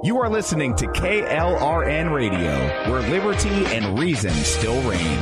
You are listening to KLRN Radio, where liberty and reason still reign.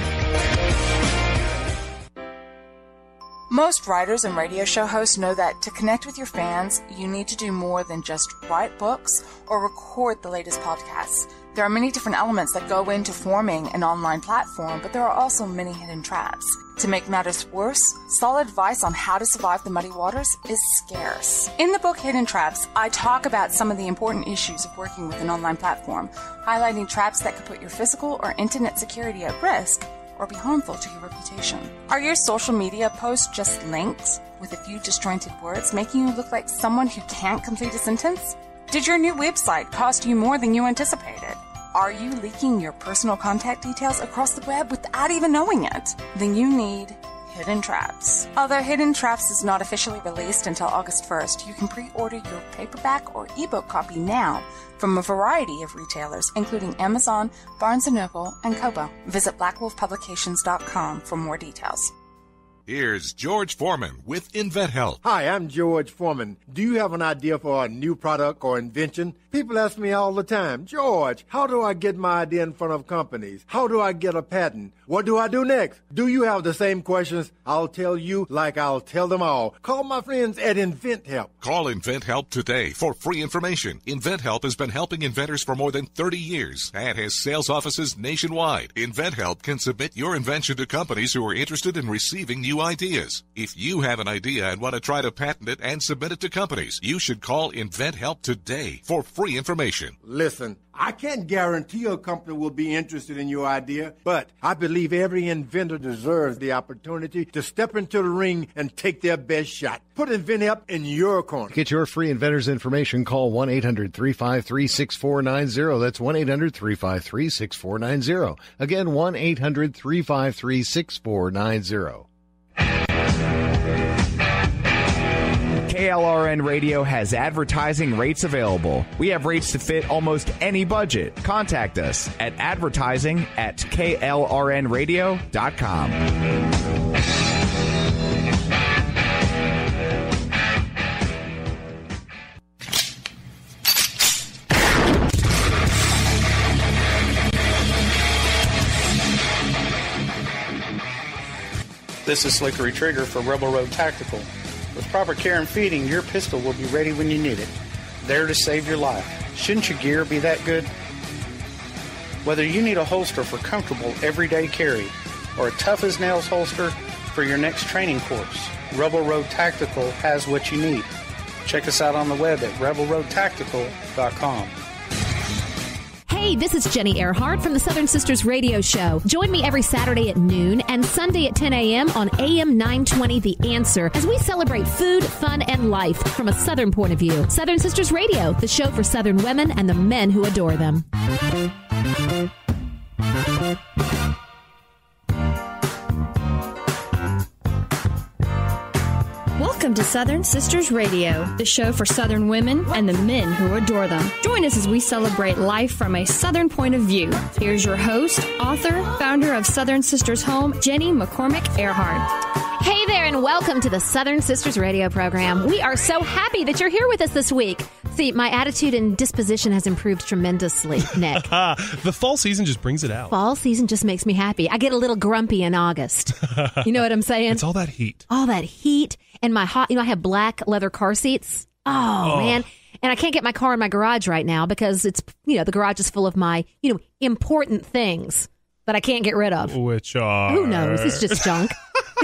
Most writers and radio show hosts know that to connect with your fans, you need to do more than just write books or record the latest podcasts. There are many different elements that go into forming an online platform, but there are also many hidden traps. To make matters worse, solid advice on how to survive the muddy waters is scarce. In the book Hidden Traps, I talk about some of the important issues of working with an online platform, highlighting traps that could put your physical or internet security at risk or be harmful to your reputation. Are your social media posts just links with a few disjointed words, making you look like someone who can't complete a sentence? Did your new website cost you more than you anticipated? Are you leaking your personal contact details across the web without even knowing it? Then you need Hidden Traps. Although Hidden Traps is not officially released until August 1st, you can pre-order your paperback or ebook copy now from a variety of retailers, including Amazon, Barnes & Noble, and Kobo. Visit blackwolfpublications.com for more details. Here's George Foreman with InventHelp. Hi, I'm George Foreman. Do you have an idea for a new product or invention? People ask me all the time, George, how do I get my idea in front of companies? How do I get a patent? What do I do next? Do you have the same questions? I'll tell you like I'll tell them all. Call my friends at InventHelp. Call InventHelp today for free information. InventHelp has been helping inventors for more than 30 years and has sales offices nationwide. InventHelp can submit your invention to companies who are interested in receiving new ideas. If you have an idea and want to try to patent it and submit it to companies, you should call InventHelp today for free information. Listen, I can't guarantee a company will be interested in your idea, but I believe every inventor deserves the opportunity to step into the ring and take their best shot. Put InventHelp in your corner. To get your free inventor's information, call 1-800-353-6490. That's 1-800-353-6490. Again, 1-800-353-6490. KLRN Radio has advertising rates available. We have rates to fit almost any budget. Contact us at advertising@klrnradio.com. This is Slickery Trigger for Rebel Road Tactical. With proper care and feeding, your pistol will be ready when you need it, there to save your life. Shouldn't your gear be that good? Whether you need a holster for comfortable everyday carry or a tough-as-nails holster for your next training course, Rebel Road Tactical has what you need. Check us out on the web at rebelroadtactical.com. Hey, this is Jenny Earhart from the Southern Sisters Radio Show. Join me every Saturday at noon and Sunday at 10 a.m. on AM 920 The Answer as we celebrate food, fun, and life from a Southern point of view. Southern Sisters Radio, the show for Southern women and the men who adore them. Welcome to Southern Sisters Radio, the show for Southern women and the men who adore them. Join us as we celebrate life from a Southern point of view. Here's your host, author, founder of Southern Sisters Home, Jenny McCormick Earhart. Hey there, and welcome to the Southern Sisters Radio program. We are so happy that you're here with us this week. See, my attitude and disposition has improved tremendously, Nick. The fall season just brings it out. Fall season just makes me happy. I get a little grumpy in August. You know what I'm saying? It's all that heat. All that heat and my hot, I have black leather car seats. Oh, man. And I can't get my car in my garage right now because it's, the garage is full of my, important things that I can't get rid of. Which are? Who knows? It's just junk.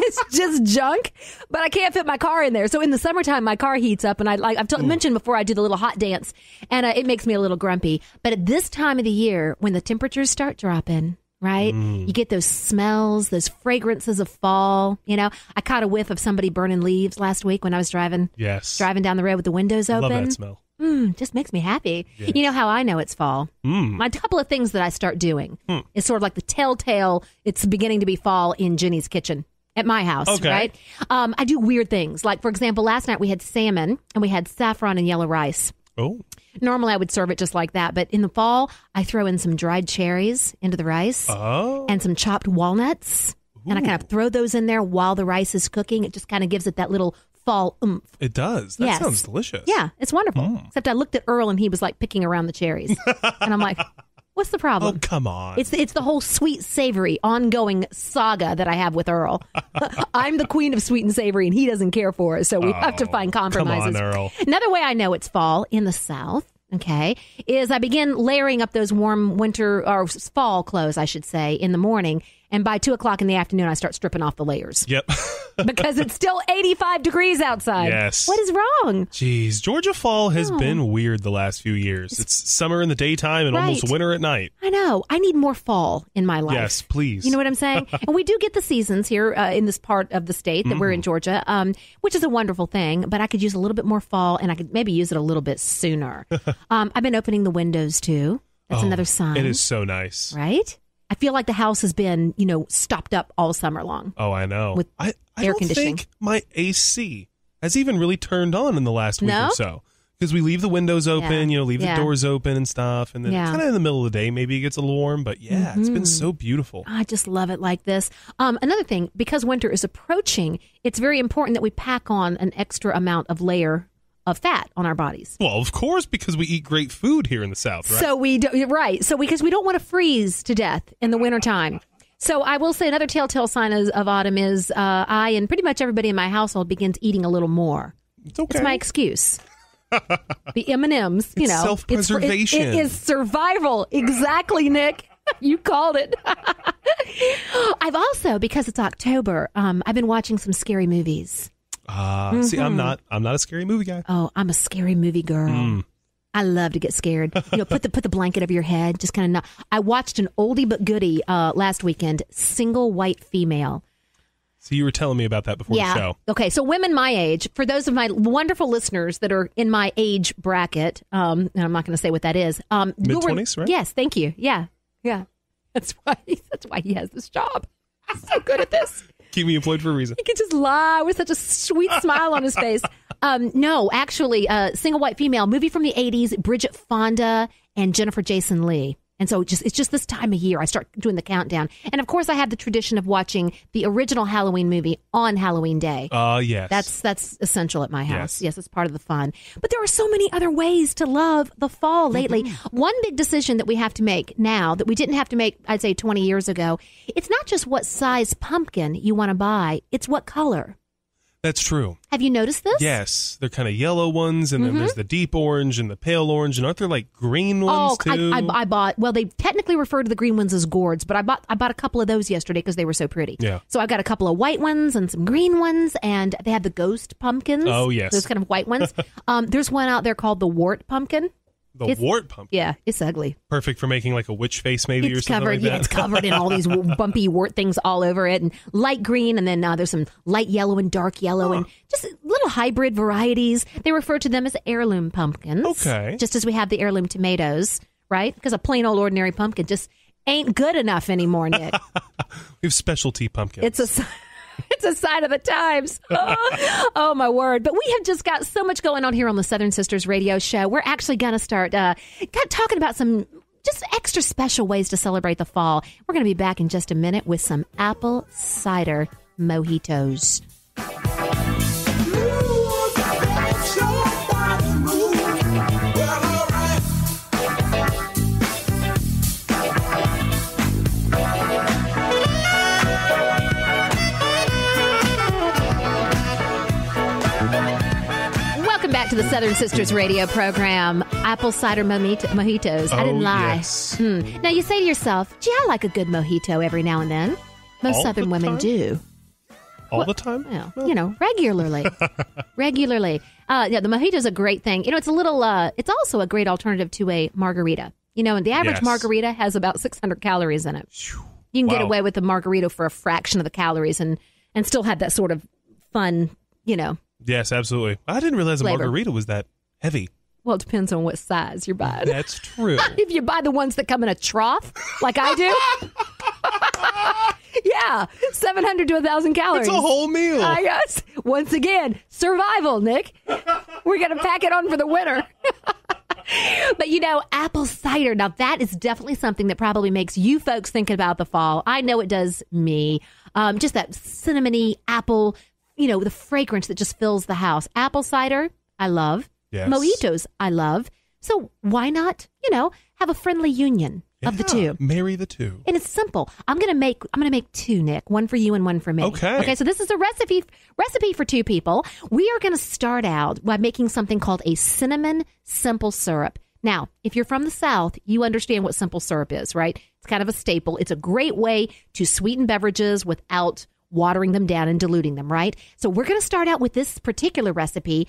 It's just junk, but I can't fit my car in there. So in the summertime, my car heats up, and I've mentioned before, I do the little hot dance, and it makes me a little grumpy. But at this time of the year, when the temperatures start dropping, right, you get those smells, those fragrances of fall. I caught a whiff of somebody burning leaves last week when I was driving down the road with the windows open. Love that smell. Just makes me happy. Yes. You know how I know it's fall? A couple of things that I start doing is sort of like the telltale, it's beginning to be fall in Jenny's kitchen. At my house, right? I do weird things. Like, for example, last night we had salmon and we had saffron and yellow rice. Oh. Normally I would serve it just like that. But in the fall, I throw in some dried cherries into the rice and some chopped walnuts. Ooh. And I kind of throw those in there while the rice is cooking. It just kind of gives it that little fall oomph. It does. That sounds delicious. Yeah, it's wonderful. Except I looked at Earl and he was like picking around the cherries. And I'm like, what's the problem? Oh, come on. It's the whole sweet, savory, ongoing saga that I have with Earl. I'm the queen of sweet and savory, and he doesn't care for it, so we have to find compromises. Come on, Earl. Another way I know it's fall in the South, okay, is I begin layering up those warm winter or fall clothes, I should say, in the morning. And by 2 o'clock in the afternoon, I start stripping off the layers. Yep. Because it's still 85 degrees outside. Yes. What is wrong? Jeez, Georgia fall has been weird the last few years. It's summer in the daytime and almost winter at night. I know. I need more fall in my life. Yes, please. You know what I'm saying? And we do get the seasons here in this part of the state that we're in Georgia, which is a wonderful thing. But I could use a little bit more fall, and I could maybe use it a little bit sooner. I've been opening the windows, too. That's another sign. It is so nice. Right? I feel like the house has been, stopped up all summer long. Oh, I know. With I air don't conditioning. think my AC has even really turned on in the last week or so. Because we leave the windows open, leave the doors open and stuff. And then kind of in the middle of the day, maybe it gets a little warm. But it's been so beautiful. I just love it like this. Another thing, because winter is approaching, it's very important that we pack on an extra amount of layer of fat on our bodies. Well, of course, because we eat great food here in the South, right? So we do, right. So because we don't want to freeze to death in the wintertime. So I will say another telltale sign of autumn is I and pretty much everybody in my household begins eating a little more. It's okay. It's my excuse. The M&Ms, it's self-preservation. It is survival. Exactly, Nick. You called it. I've also, because it's October, I've been watching some scary movies. See, I'm not a scary movie guy. Oh, I'm a scary movie girl. I love to get scared. Put the blanket over your head. Just kind of. I watched an oldie but goodie last weekend. Single White Female. So you were telling me about that before the show. Okay, so women my age. For those of my wonderful listeners that are in my age bracket, and I'm not going to say what that is. Mid-20s, right? Yes, thank you. Yeah. That's why he has this job. He's so good at this. Keep me employed for a reason. He can just lie with such a sweet smile on his face. No, actually, Single White Female, movie from the 80s, Bridget Fonda and Jennifer Jason Leigh. And so it's just this time of year I start doing the countdown. And of course, I have the tradition of watching the original Halloween movie on Halloween Day. Yes. That's essential at my house. Yes, it's part of the fun. But there are so many other ways to love the fall lately. One big decision that we have to make now that we didn't have to make, I'd say 20 years ago, it's not just what size pumpkin you want to buy, it's what color. That's true. Have you noticed this? Yes. They're kind of yellow ones, and then there's the deep orange and the pale orange, and aren't there like green ones too? I bought, well, they technically refer to the green ones as gourds, but I bought a couple of those yesterday because they were so pretty. Yeah. So I've got a couple of white ones and some green ones, and they have the ghost pumpkins. Oh, yes. Those kind of white ones. There's one out there called the wart pumpkin. Wart pumpkin? Yeah, it's ugly. Perfect for making like a witch face maybe or something like that? Yeah, it's covered in all these bumpy wart things all over it, and light green, and then there's some light yellow and dark yellow, and just little hybrid varieties. They refer to them as heirloom pumpkins. Okay. Just as we have the heirloom tomatoes, right? Because a plain old ordinary pumpkin just ain't good enough anymore, Nick. We have specialty pumpkins. It's a sign of the times. Oh, my word. But we have just got so much going on here on the Southern Sisters radio show. We're actually going to start talking about some just extra special ways to celebrate the fall. We're going to be back in just a minute with some apple cider mojitos. Back to the Southern Sisters radio program, apple cider mojitos. I didn't lie. Yes. Now, you say to yourself, gee, I like a good mojito every now and then. Most Southern women do. All the time? Well, regularly. Regularly. The mojito is a great thing. It's a little, it's also a great alternative to a margarita. And the average margarita has about 600 calories in it. You can get away with a margarita for a fraction of the calories and still have that sort of fun, Yes, absolutely. I didn't realize flavor. A margarita was that heavy. Well, it depends on what size you're buying. That's true. If you buy the ones that come in a trough, like I do, 700 to 1,000 calories. It's a whole meal. Yes. Once again, survival, Nick. We're going to pack it on for the winter. But, apple cider, now that is definitely something that probably makes you folks think about the fall. I know it does me. Just that cinnamony apple the fragrance that just fills the house. Apple cider, I love. Yes. Mojitos, I love. So why not, have a friendly union of the two? Marry the two. And it's simple. I'm gonna make 2, Nick. One for you and one for me. Okay. So this is a recipe for 2 people. We are gonna start out by making something called a cinnamon simple syrup. Now, if you're from the South, you understand what simple syrup is, right? It's kind of a staple. It's a great way to sweeten beverages without watering them down and diluting them, right? So we're going to start out with this particular recipe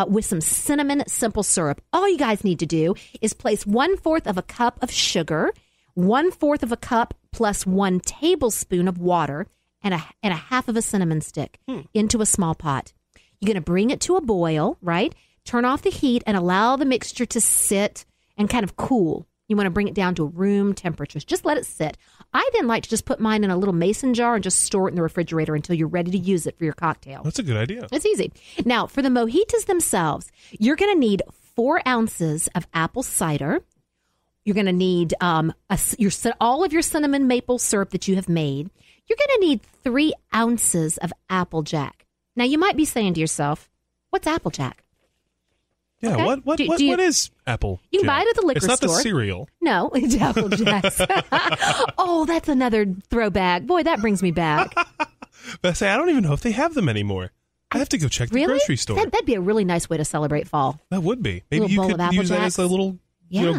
with some cinnamon simple syrup. All you guys need to do is place 1/4 of a cup of sugar, 1/4 of a cup plus 1 tablespoon of water, and a half of a cinnamon stick into a small pot. You're going to bring it to a boil, right? Turn off the heat and allow the mixture to sit and kind of cool. You want to bring it down to room temperature. Just let it sit. I then like to just put mine in a little mason jar and just store it in the refrigerator until you're ready to use it for your cocktail. That's a good idea. It's easy. Now, for the mojitos themselves, you're going to need 4 ounces of apple cider. You're going to need all of your cinnamon maple syrup that you have made. You're going to need 3 ounces of Applejack. Now, you might be saying to yourself, what's Applejack? Yeah, okay. what is Apple? You can buy it at the liquor store. It's not the cereal. No, it's Apple Jacks. Oh, that's another throwback. Boy, that brings me back. But I don't even know if they have them anymore. I have to go check the grocery store. That'd be a really nice way to celebrate fall. That would be. Maybe you could use that as a little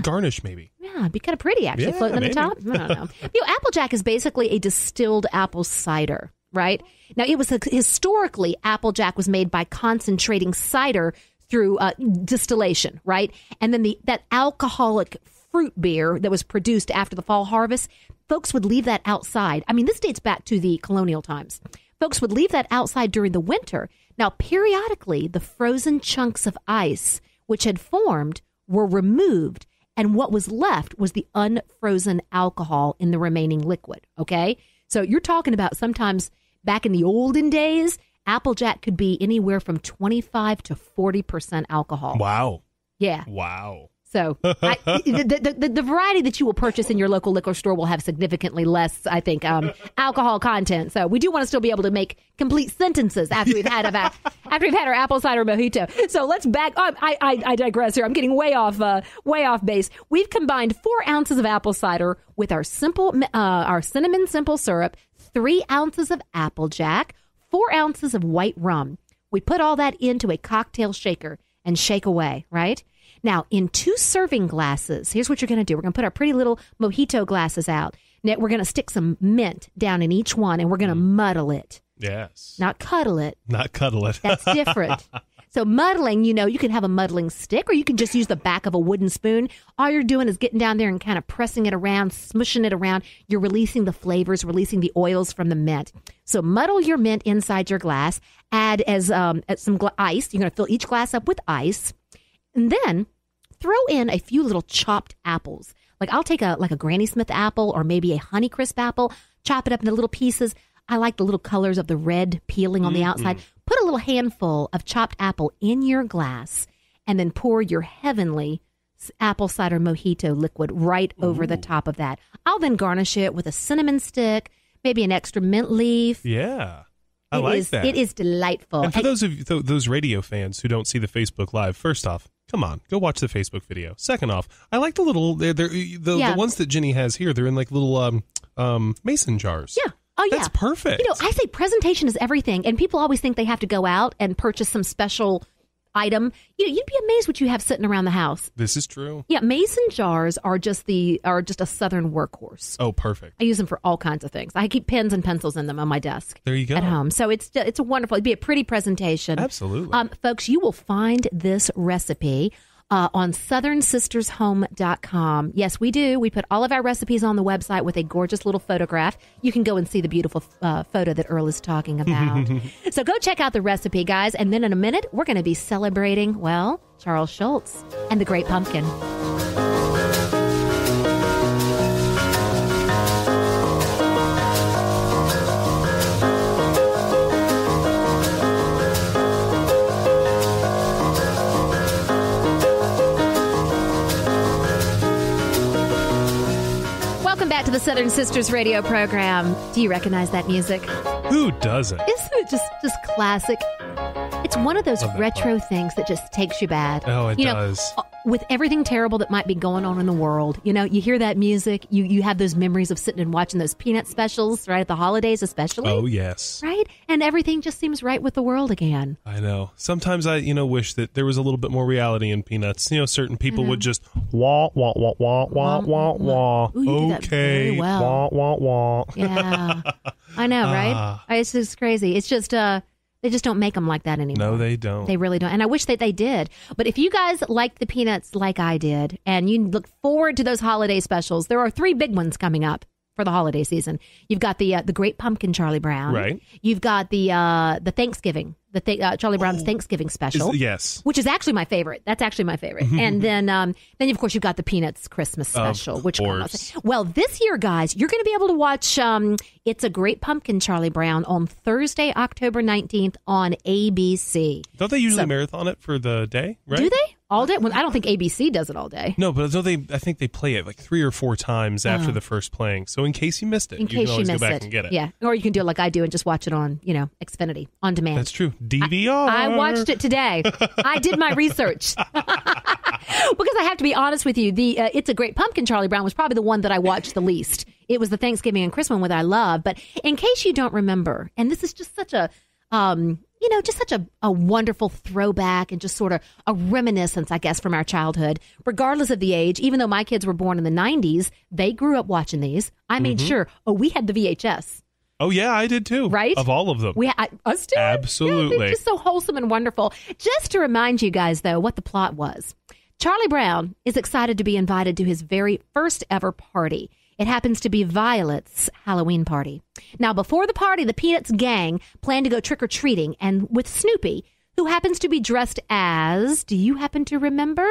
garnish, maybe. Yeah, it'd be kind of pretty, actually, floating on the top. I don't know. Applejack is basically a distilled apple cider, right? Now, it was historically, Applejack was made by concentrating cider through distillation, right? And then that alcoholic fruit beer that was produced after the fall harvest, folks would leave that outside. I mean, this dates back to the colonial times. Folks would leave that outside during the winter. Now, periodically, the frozen chunks of ice which had formed were removed, and what was left was the unfrozen alcohol in the remaining liquid, okay? So you're talking about sometimes back in the olden days, Applejack could be anywhere from 25 to 40% alcohol. Wow. Yeah. Wow. So the variety that you will purchase in your local liquor store will have significantly less, I think, alcohol content. So we do want to still be able to make complete sentences after we've had our apple cider mojito. So let's back up. I digress here. I'm getting way off base. We've combined 4 ounces of apple cider with our cinnamon simple syrup, 3 ounces of Applejack, 4 ounces of white rum. We put all that into a cocktail shaker and shake away, right? Now, in 2 serving glasses, here's what you're going to do. We're going to put our pretty little mojito glasses out. Now, we're going to stick some mint down in each one, and we're going to muddle it. Yes. Not cuddle it. Not cuddle it. That's different. So muddling, you can have a muddling stick, or you can just use the back of a wooden spoon. All you're doing is getting down there and kind of pressing it around, smushing it around. You're releasing the flavors, releasing the oils from the mint. So muddle your mint inside your glass. Add some ice. You're going to fill each glass up with ice. And then throw in a few little chopped apples. Like I'll take a Granny Smith apple or maybe a Honeycrisp apple, chop it up into little pieces. I like the little colors of the red peeling on the outside. Put a little handful of chopped apple in your glass and then pour your heavenly apple cider mojito liquid right over the top of that. I'll then garnish it with a cinnamon stick, maybe an extra mint leaf. Yeah. I like that. It is delightful. And for those radio fans who don't see the Facebook Live, first off, come on, go watch the Facebook video. Second off, I like the little, the ones that Ginny has here. They're in like little mason jars. Yeah. Oh, yeah. That's perfect. I say presentation is everything, and people always think they have to go out and purchase some special item. You'd be amazed what you have sitting around the house. This is true. Yeah, mason jars are just a Southern workhorse. Oh, perfect. I use them for all kinds of things. I keep pens and pencils in them on my desk. There you go. At home. So it's a wonderful, it'd be a pretty presentation. Absolutely. Folks, you will find this recipe on southernsistershome.com. Yes, we do. We put all of our recipes on the website with a gorgeous little photograph. You can go and see the beautiful photo that Earl is talking about. So go check out the recipe, guys. And then in a minute, we're going to be celebrating, Charles Schulz and the Great Pumpkin. Welcome back to the Southern Sisters radio program. Do you recognize that music? Who doesn't? Isn't it just classic. It's one of those retro things that just takes you back. Oh, it does. With everything terrible that might be going on in the world, you hear that music, you have those memories of sitting and watching those Peanut specials, right, at the holidays especially. Oh, yes. Right? And everything just seems right with the world again. I know. Sometimes I, wish that there was a little bit more reality in Peanuts. Certain people would just wah, wah, wah, wah, wah, wah, wah. Ooh, you do that very well. Wah, wah, wah. Yeah. I know, right? It's just crazy. It's just... They just don't make them like that anymore. No, they don't. They really don't. And I wish that they did. But if you guys like the Peanuts like I did, and you look forward to those holiday specials, there are 3 big ones coming up for the holiday season. You've got the Great Pumpkin Charlie Brown. Right. You've got the Thanksgiving, Charlie Brown's Thanksgiving special. Yes. Which is actually my favorite. That's actually my favorite. And then of course, you've got the Peanuts Christmas special. Well, this year, guys, you're going to be able to watch It's a Great Pumpkin Charlie Brown on Thursday, October 19th on ABC. Don't they usually marathon it for the day, right? Do they? All day? Well, I don't think ABC does it all day. No, but I think they play it like 3 or 4 times after the first playing. So in case you missed it, you can always go back and get it. Yeah. Or you can do it like I do and just watch it on, Xfinity, on demand. That's true. DVR. I watched it today. I did my research. Because I have to be honest with you, the It's a Great Pumpkin Charlie Brown was probably the one that I watched the least. It was the Thanksgiving and Christmas one that I love. But in case you don't remember, and this is just such a... just such a wonderful throwback and just sort of a reminiscence, I guess, from our childhood. Regardless of the age, even though my kids were born in the 90s, they grew up watching these. I made sure. Oh, we had the VHS. Oh, yeah, I did too. Right? Of all of them. Us too? Absolutely. Yeah, they're just so wholesome and wonderful. Just to remind you guys, though, what the plot was. Charlie Brown is excited to be invited to his very first ever party. It happens to be Violet's Halloween party. Now, before the party, the Peanuts gang plan to go trick-or-treating, and with Snoopy, who happens to be dressed as... Do you happen to remember?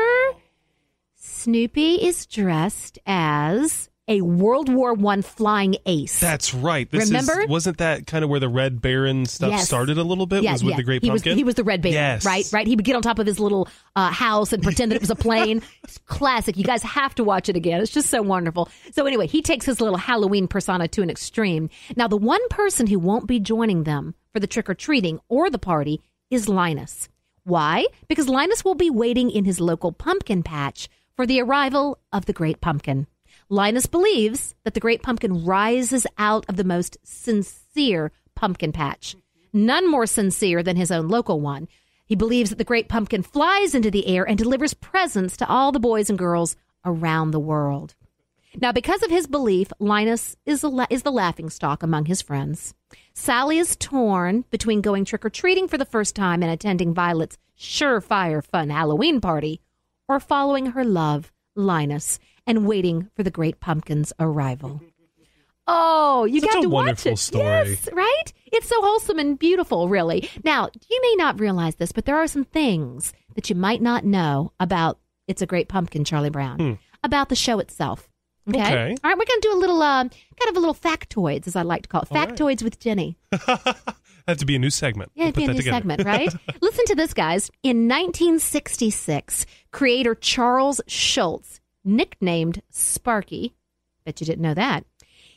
Snoopy is dressed as a World War I flying ace. That's right. Remember? Wasn't that kind of where the Red Baron stuff started a little bit? Was with the Great Pumpkin? He was the Red Baron, yes. right? He would get on top of his little house and pretend that it was a plane. It's classic. You guys have to watch it again. It's just so wonderful. So anyway, he takes his little Halloween persona to an extreme. Now, the one person who won't be joining them for the trick-or-treating or the party is Linus. Why? Because Linus will be waiting in his local pumpkin patch for the arrival of the Great Pumpkin. Linus believes that the Great Pumpkin rises out of the most sincere pumpkin patch. None more sincere than his own local one. He believes that the Great Pumpkin flies into the air and delivers presents to all the boys and girls around the world. Now, because of his belief, Linus is the laughingstock among his friends. Sally is torn between going trick-or-treating for the first time and attending Violet's surefire fun Halloween party, or following her love, Linus, and waiting for the Great Pumpkin's arrival. Oh, you got to watch it. Story. Yes, right? It's so wholesome and beautiful, really. Now, you may not realize this, but there are some things that you might not know about It's a Great Pumpkin, Charlie Brown, about the show itself. Okay? All right, we're going to do a little, kind of a little factoids, as I like to call it. Factoids with Jenny. That'd to be a new segment. Yeah, it'd be a new segment, right? Listen to this, guys. In 1966, creator Charles Schulz, nicknamed Sparky, bet you didn't know that,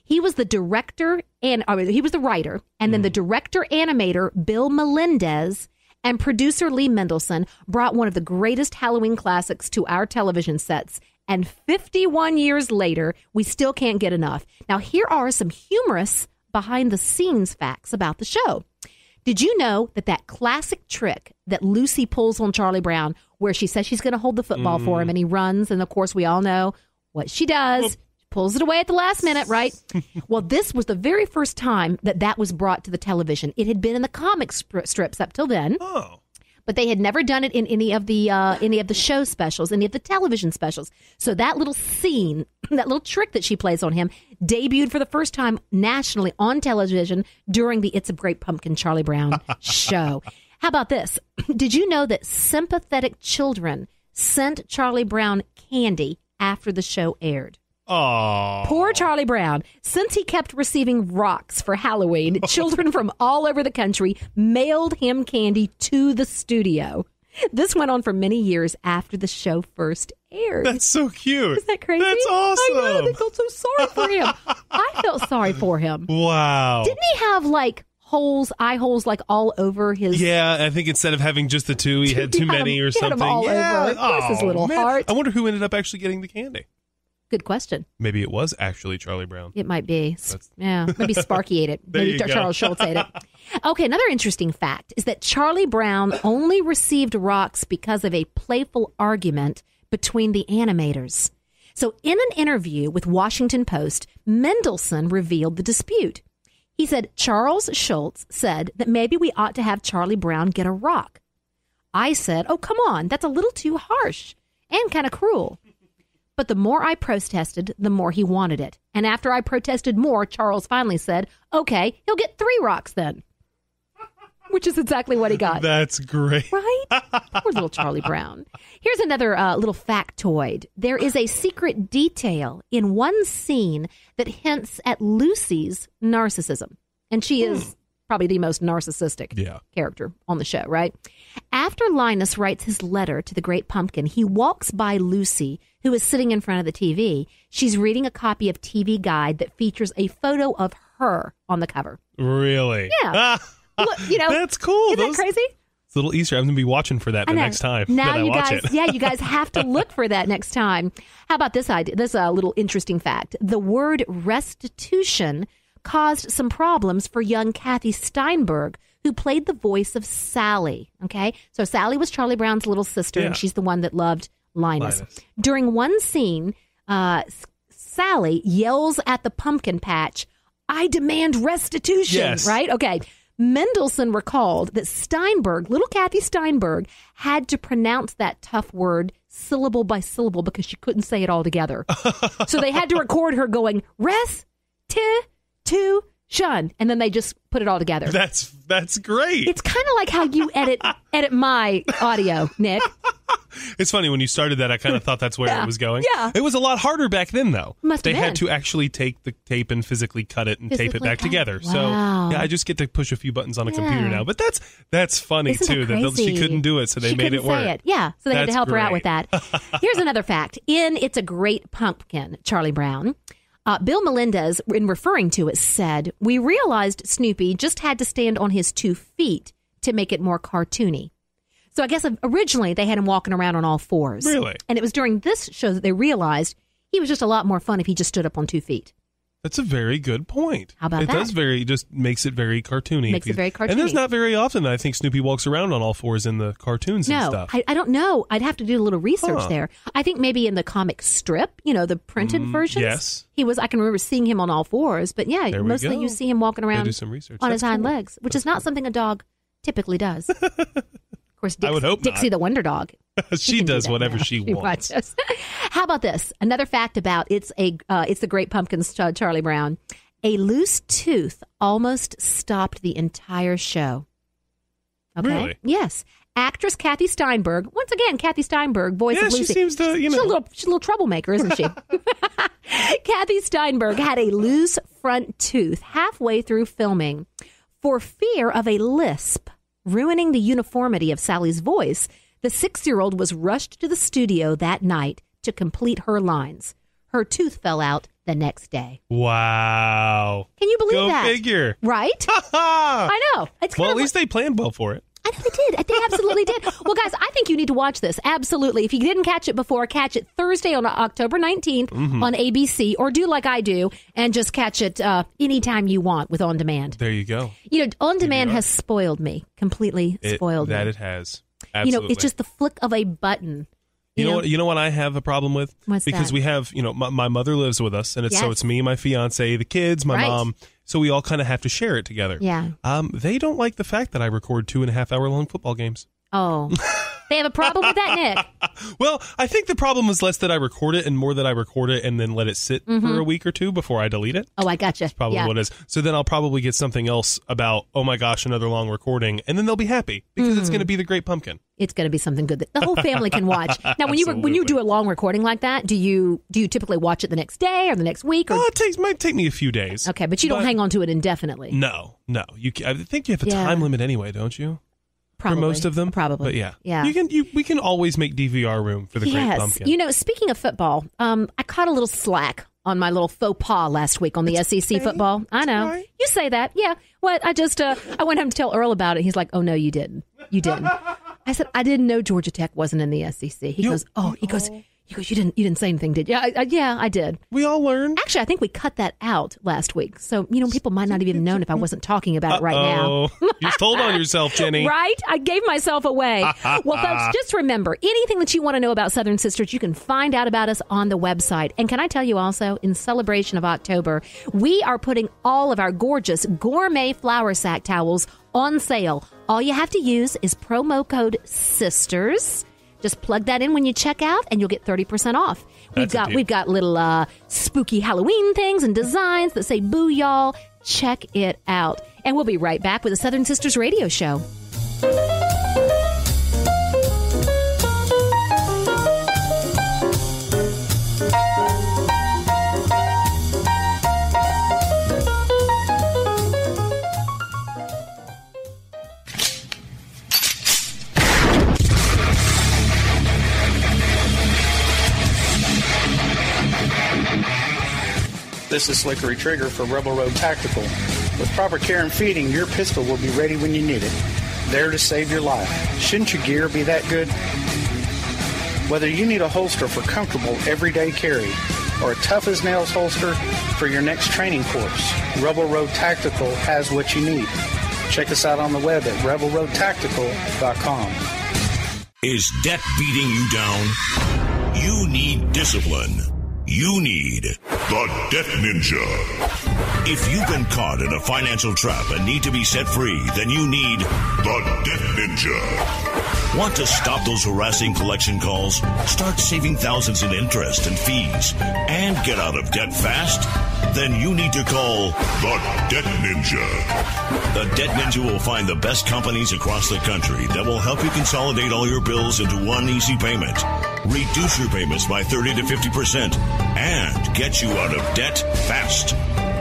he was the director and he was the writer, and then the director animator Bill Melendez and producer Lee Mendelson brought one of the greatest Halloween classics to our television sets. And 51 years later, we still can't get enough. Now, here are some humorous behind-the-scenes facts about the show. Did you know that classic trick that Lucy pulls on Charlie Brown, where she says she's going to hold the football for him and he runs, and of course we all know what she does. She pulls it away at the last minute, right? Well, this was the very first time that was brought to the television. It had been in the comic strips up till then. Oh. But they had never done it in any of the show specials, any of the television specials. So that little scene, that little trick that she plays on him, debuted for the first time nationally on television during the It's a Great Pumpkin Charlie Brown show. How about this? Did you know that sympathetic children sent Charlie Brown candy after the show aired? Aww. Poor Charlie Brown. Since he kept receiving rocks for Halloween, children from all over the country mailed him candy to the studio. This went on for many years after the show first aired. That's so cute. Isn't that crazy? That's awesome. I know. They felt so sorry for him. I felt sorry for him. Wow. Didn't he have, like, eye holes like all over his. Yeah, I think instead of having just the two, he had too many or something. He had them all over. Bless his little heart. I wonder who ended up actually getting the candy. Good question. Maybe it was actually Charlie Brown. It might be. Maybe Sparky ate it. Maybe Charles Schultz ate it. Okay, another interesting fact is that Charlie Brown only received rocks because of a playful argument between the animators. So in an interview with Washington Post, Mendelsohn revealed the dispute. He said, Charles Schultz said that maybe we ought to have Charlie Brown get a rock. I said, oh, come on, that's a little too harsh and kind of cruel. But the more I protested, the more he wanted it. And after I protested more, Charles finally said, okay, he'll get 3 rocks then. Which is exactly what he got. That's great. Right? Poor little Charlie Brown. Here's another little factoid. There is a secret detail in one scene that hints at Lucy's narcissism. And she is probably the most narcissistic character on the show, right? After Linus writes his letter to the Great Pumpkin, he walks by Lucy, who is sitting in front of the TV. She's reading a copy of TV Guide that features a photo of her on the cover. Really? Yeah. Look, that's cool. Isn't that crazy? It's a little Easter. I'm going to be watching for that the next time now that I watch it. Yeah, you guys have to look for that next time. How about this idea? This little interesting fact. The word restitution caused some problems for young Kathy Steinberg, who played the voice of Sally. Okay, so Sally was Charlie Brown's little sister, and she's the one that loved Linus. During one scene, Sally yells at the pumpkin patch, I demand restitution, right? Okay. Mendelsohn recalled that Steinberg, little Kathy Steinberg, had to pronounce that tough word syllable by syllable because she couldn't say it all together. So they had to record her going, restitution, and then they just put it all together. That's great. It's kind of like how you edit my audio, Nick. It's funny, when you started that, I kind of thought that's where it was going. Yeah. It was a lot harder back then, though. They had to actually take the tape and physically cut it and tape it back together. Wow. So, I just get to push a few buttons on a computer now. But that's funny, too, that she couldn't do it, so they made it work. Yeah, so they had to help her out with that. Here's another fact. In It's a Great Pumpkin, Charlie Brown, Bill Melendez, in referring to it, said, we realized Snoopy just had to stand on his 2 feet to make it more cartoony. So I guess originally they had him walking around on all 4s. Really? And it was during this show that they realized he was just a lot more fun if he just stood up on 2 feet. That's a very good point. How about that? It just makes it very cartoony. Makes it very cartoony. And there's not very often that I think Snoopy walks around on all 4s in the cartoons and stuff. I don't know. I'd have to do a little research there. I think maybe in the comic strip, the printed versions. Yes. I can remember seeing him on all 4s, but mostly you see him walking around on his hind legs, which is not something a dog typically does. Of course, I would hope Dixie the Wonder Dog. She does whatever she wants. How about this? Another fact about It's the Great Pumpkin's Charlie Brown. A loose tooth almost stopped the entire show. Okay? Really? Yes. Actress Kathy Steinberg, once again, Kathy Steinberg, voice of Lucy. She seems to, She's a little troublemaker, isn't she? Kathy Steinberg had a loose front tooth halfway through filming. For fear of a lisp ruining the uniformity of Sally's voice, the 6-year-old was rushed to the studio that night to complete her lines. Her tooth fell out the next day. Wow. Can you believe that? Go figure. Right? I know. Well, at least they planned well for it. I know they did. They absolutely did. Well, guys, I think you need to watch this. Absolutely. If you didn't catch it before, catch it Thursday on October 19th on ABC, or do like I do and just catch it anytime you want with On Demand. There you go. On Demand has spoiled me. Completely spoiled me. That it has. Absolutely. It's just the flick of a button. You know what I have a problem with? What's because that? we have, my mother lives with us, and it's me, my fiance, the kids, my mom. So we all kind of have to share it together. Yeah. They don't like the fact that I record 2.5-hour-long football games. Oh. They have a problem with that, Nick? Well, I think the problem is less that I record it and more that I record it and then let it sit for a week or two before I delete it. Oh, I gotcha. That's probably what it is. So then I'll probably get something else about, oh my gosh, another long recording, and then they'll be happy because it's going to be the Great Pumpkin. It's going to be something good that the whole family can watch. Now, when you do a long recording like that, do you typically watch it the next day or the next week? Or? It might take me a few days. Okay, but you don't hang on to it indefinitely. No. I think you have a time limit anyway, don't you? Probably. For most of them? Probably. But yeah. We can always make DVR room for the Great Pumpkin. Speaking of football, I caught a little slack on my little faux pas last week on the SEC football. I know. Right. You say that. Yeah. What? I went home to tell Earl about it. He's like, oh, no, you didn't. You didn't. I said, I didn't know Georgia Tech wasn't in the SEC. He goes, you didn't say anything, did you? Yeah, I did. We all learned. Actually, I think we cut that out last week. So, people might not even have known if I wasn't talking about it right now. You told on yourself, Jenny. Right? I gave myself away. Well, folks, just remember, anything that you want to know about Southern Sisters, you can find out about us on the website. And can I tell you also, in celebration of October, we are putting all of our gorgeous gourmet flour sack towels on sale. All you have to use is promo code SISTERS. Just plug that in when you check out, and you'll get 30% off. We've got little spooky Halloween things and designs that say "Boo, y'all." Check it out, and we'll be right back with the Southern Sisters Radio Show. This is Slickery Trigger for Rebel Road Tactical. With proper care and feeding, your pistol will be ready when you need it, there to save your life. Shouldn't your gear be that good? Whether you need a holster for comfortable everyday carry or a tough-as-nails holster for your next training course, Rebel Road Tactical has what you need. Check us out on the web at rebelroadtactical.com. Is debt beating you down? You need discipline. You need the Debt Ninja. If you've been caught in a financial trap and need to be set free, then you need the Debt Ninja. Want to stop those harassing collection calls, start saving thousands in interest and fees, and get out of debt fast? Then you need to call the Debt Ninja. The Debt Ninja will find the best companies across the country that will help you consolidate all your bills into one easy payment, reduce your payments by 30 to 50%, and get you out of debt fast.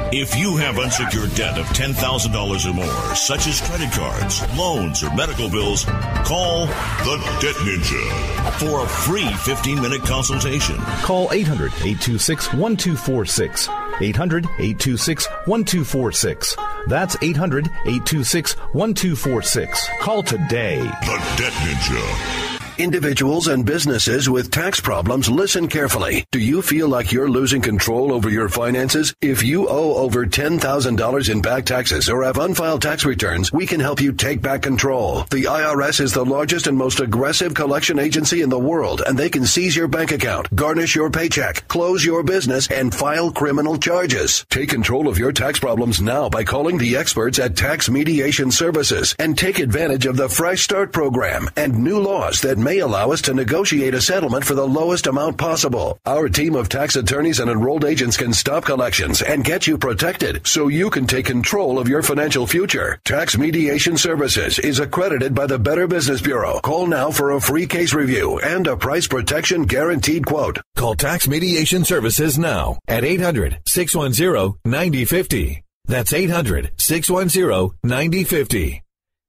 If you have unsecured debt of $10,000 or more, such as credit cards, loans, or medical bills, call the Debt Ninja for a free 15-minute consultation. Call 800-826-1246. 800-826-1246. That's 800-826-1246. Call today. The Debt Ninja. Individuals and businesses with tax problems, listen carefully. Do you feel like you're losing control over your finances? If you owe over $10,000 in back taxes or have unfiled tax returns, we can help you take back control. The IRS is the largest and most aggressive collection agency in the world, and they can seize your bank account, garnish your paycheck, close your business, and file criminal charges. Take control of your tax problems now by calling the experts at Tax Mediation Services and take advantage of the Fresh Start program and new laws that may allow us to negotiate a settlement for the lowest amount possible. Our team of tax attorneys and enrolled agents can stop collections and get you protected so you can take control of your financial future. Tax Mediation Services is accredited by the Better Business Bureau. Call now for a free case review and a price protection guaranteed quote. Call Tax Mediation Services now at 800-610-9050. That's 800-610-9050.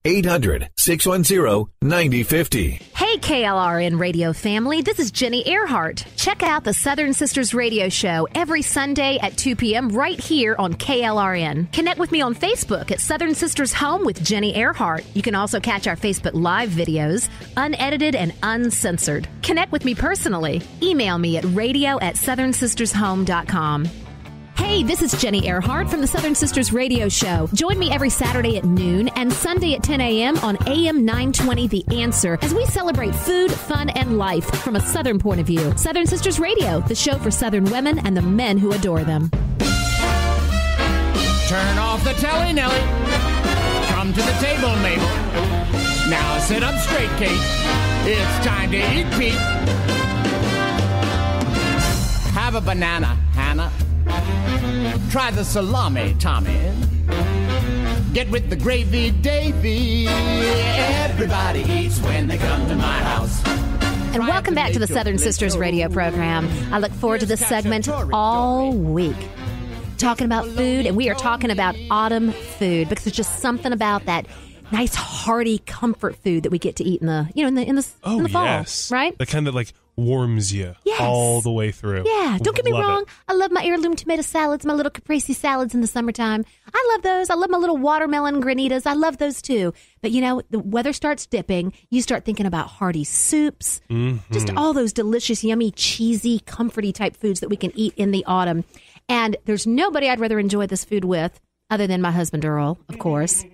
800-610-9050. Hey, KLRN radio family, this is Jenny Earhart. Check out the Southern Sisters Radio Show every Sunday at 2 p.m. right here on KLRN. Connect with me on Facebook at Southern Sisters Home with Jenny Earhart. You can also catch our Facebook Live videos, unedited and uncensored. Connect with me personally. Email me at radio@southernsistershome.com. Hey, this is Jenny Earhart from the Southern Sisters Radio Show. Join me every Saturday at noon and Sunday at 10 a.m. on AM 920 The Answer as we celebrate food, fun, and life from a Southern point of view. Southern Sisters Radio, the show for Southern women and the men who adore them. Turn off the telly, Nelly. Come to the table, Mabel. Now sit up straight, Kate. It's time to eat, Pete. Have a banana, Hannah. Try the salami, Tommy. Get with the gravy, Davy. Everybody eats when they come to my house. And welcome back to the Southern Sisters radio program. I look forward to this segment all week. Talking about food, and we are talking about autumn food because there's just something about that nice, hearty comfort food that we get to eat in the fall, yes. right? The kind that like warms you all the way through. Yeah, don't get me wrong. It. I love my heirloom tomato salads, my little caprese salads in the summertime. I love those. I love my little watermelon granitas. I love those too. But the weather starts dipping. You start thinking about hearty soups, just all those delicious, yummy, cheesy, comforty type foods that we can eat in the autumn. And there's nobody I'd rather enjoy this food with other than my husband, Earl, of course.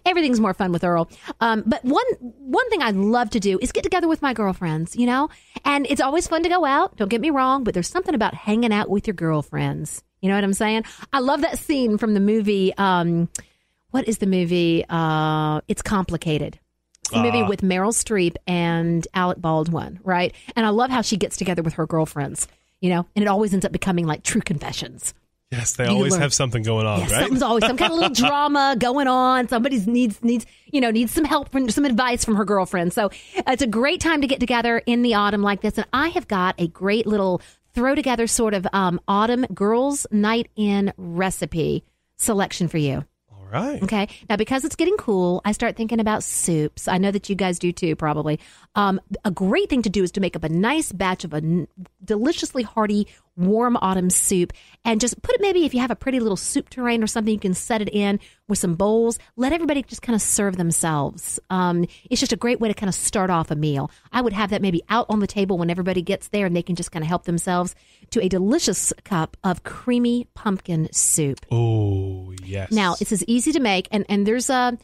Everything's more fun with Earl. But one thing I love to do is get together with my girlfriends, and it's always fun to go out. Don't get me wrong, but there's something about hanging out with your girlfriends. You know what I'm saying? I love that scene from the movie. What is the movie? It's Complicated. It's the movie with Meryl Streep and Alec Baldwin, right? And I love how she gets together with her girlfriends, and it always ends up becoming like true confessions. Yes, they always have something going on, right? Something's always some kind of little drama going on. Somebody needs some help, some advice from her girlfriend. So it's a great time to get together in the autumn like this. And I have got a great little throw together sort of autumn girls' night in recipe selection for you. All right. Okay. Now, because it's getting cool, I start thinking about soups. I know that you guys do too, probably. A great thing to do is to make up a nice batch of a deliciously hearty, warm autumn soup, and just put it, maybe if you have a pretty little soup tureen or something, you can set it in with some bowls. Let everybody just kind of serve themselves. It's just a great way to kind of start off a meal. I would have that maybe out on the table when everybody gets there, and they can just kind of help themselves to a delicious cup of creamy pumpkin soup. Oh, yes. Now, this is easy to make, and there's a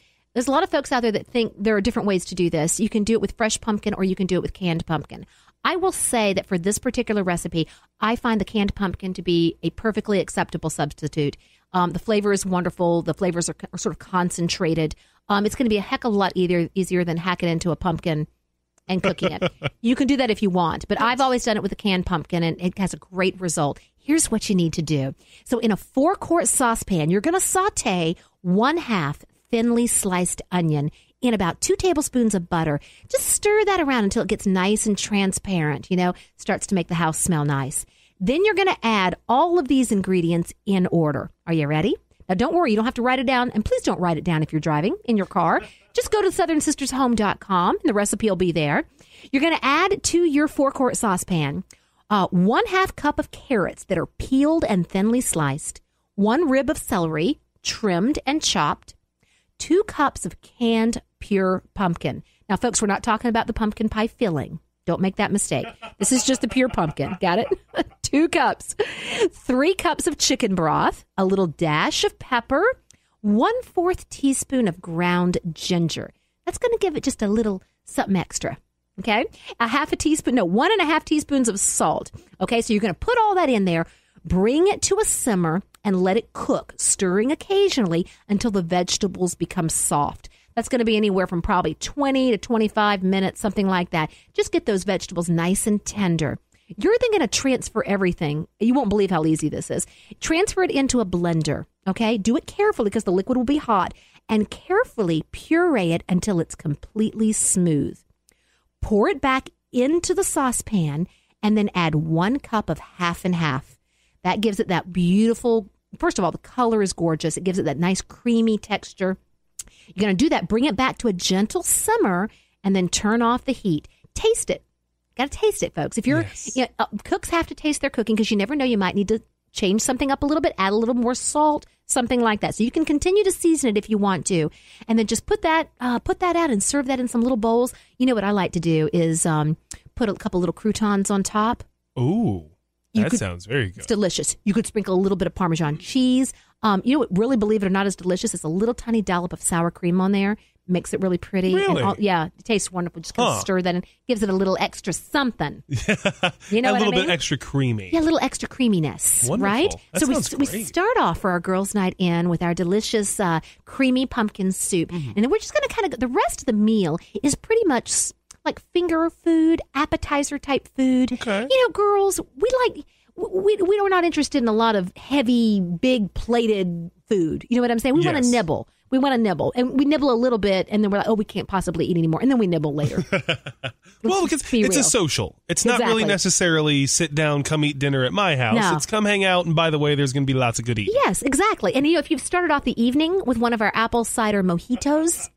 lot of folks out there that think there are different ways to do this. You can do it with fresh pumpkin, or you can do it with canned pumpkin. I will say that for this particular recipe, I find the canned pumpkin to be a perfectly acceptable substitute. The flavor is wonderful. The flavors are sort of concentrated. It's going to be a heck of a lot easier than hacking into a pumpkin and cooking it. You can do that if you want, but I've always done it with a canned pumpkin, and it has a great result. Here's what you need to do. So in a 4-quart saucepan, you're going to saute 1/2 thinly sliced onion in about 2 tablespoons of butter. Just stir that around until it gets nice and transparent, starts to make the house smell nice. Then you're going to add all of these ingredients in order. Are you ready? Now, don't worry. You don't have to write it down. And please don't write it down if you're driving in your car. Just go to southernsistershome.com, and the recipe will be there. You're going to add to your 4-quart saucepan 1/2 cup of carrots that are peeled and thinly sliced, 1 rib of celery, trimmed and chopped, 2 cups of canned pure pumpkin. Now, folks, we're not talking about the pumpkin pie filling. Don't make that mistake. This is just the pure pumpkin. Got it? 2 cups. 3 cups of chicken broth, a little dash of pepper, 1/4 teaspoon of ground ginger. That's going to give it just a little something extra. Okay? 1.5 teaspoons of salt. Okay, so you're going to put all that in there, bring it to a simmer, and let it cook, stirring occasionally until the vegetables become soft. That's going to be anywhere from probably 20 to 25 minutes, something like that. Just get those vegetables nice and tender. You're then going to transfer everything. You won't believe how easy this is. Transfer it into a blender, okay? Do it carefully because the liquid will be hot, and carefully puree it until it's completely smooth. Pour it back into the saucepan, and then add 1 cup of half and half. That gives it that beautiful, first of all, the color is gorgeous. It gives it that nice creamy texture. You're going to do that, bring it back to a gentle simmer, and then turn off the heat. Taste it. Got to taste it, folks. If you're, cooks have to taste their cooking because you never know, you might need to change something up a little bit, add a little more salt, something like that. So you can continue to season it if you want to, and then just put that out and serve that in some little bowls. You know what I like to do is put a couple little croutons on top. Ooh. That sounds very good. It's delicious. You could sprinkle a little bit of Parmesan cheese. You know what, really, believe it or not, is delicious? It's a little tiny dollop of sour cream on there. Makes it really pretty. Really? And it tastes wonderful. Just kind of stir that in. Gives it a little extra something. You know a what little I mean? bit extra creamy. Yeah, a little extra creaminess. Wonderful. Right? That so sounds we great. start off for our girls' night in with our delicious creamy pumpkin soup. Mm-hmm. And then we're just going to kind of, the rest of the meal is pretty much like finger food, appetizer type food. Okay. Girls, we're not interested in a lot of heavy, big plated food. You know what I'm saying? We want to nibble. We want to nibble. And we nibble a little bit, and then we're like, oh, we can't possibly eat anymore. And then we nibble later. Well, because it's a social. It's not really necessarily sit down, come eat dinner at my house. No. It's come hang out, and by the way, there's going to be lots of good eating. Yes, exactly. And if you've started off the evening with one of our apple cider mojitos,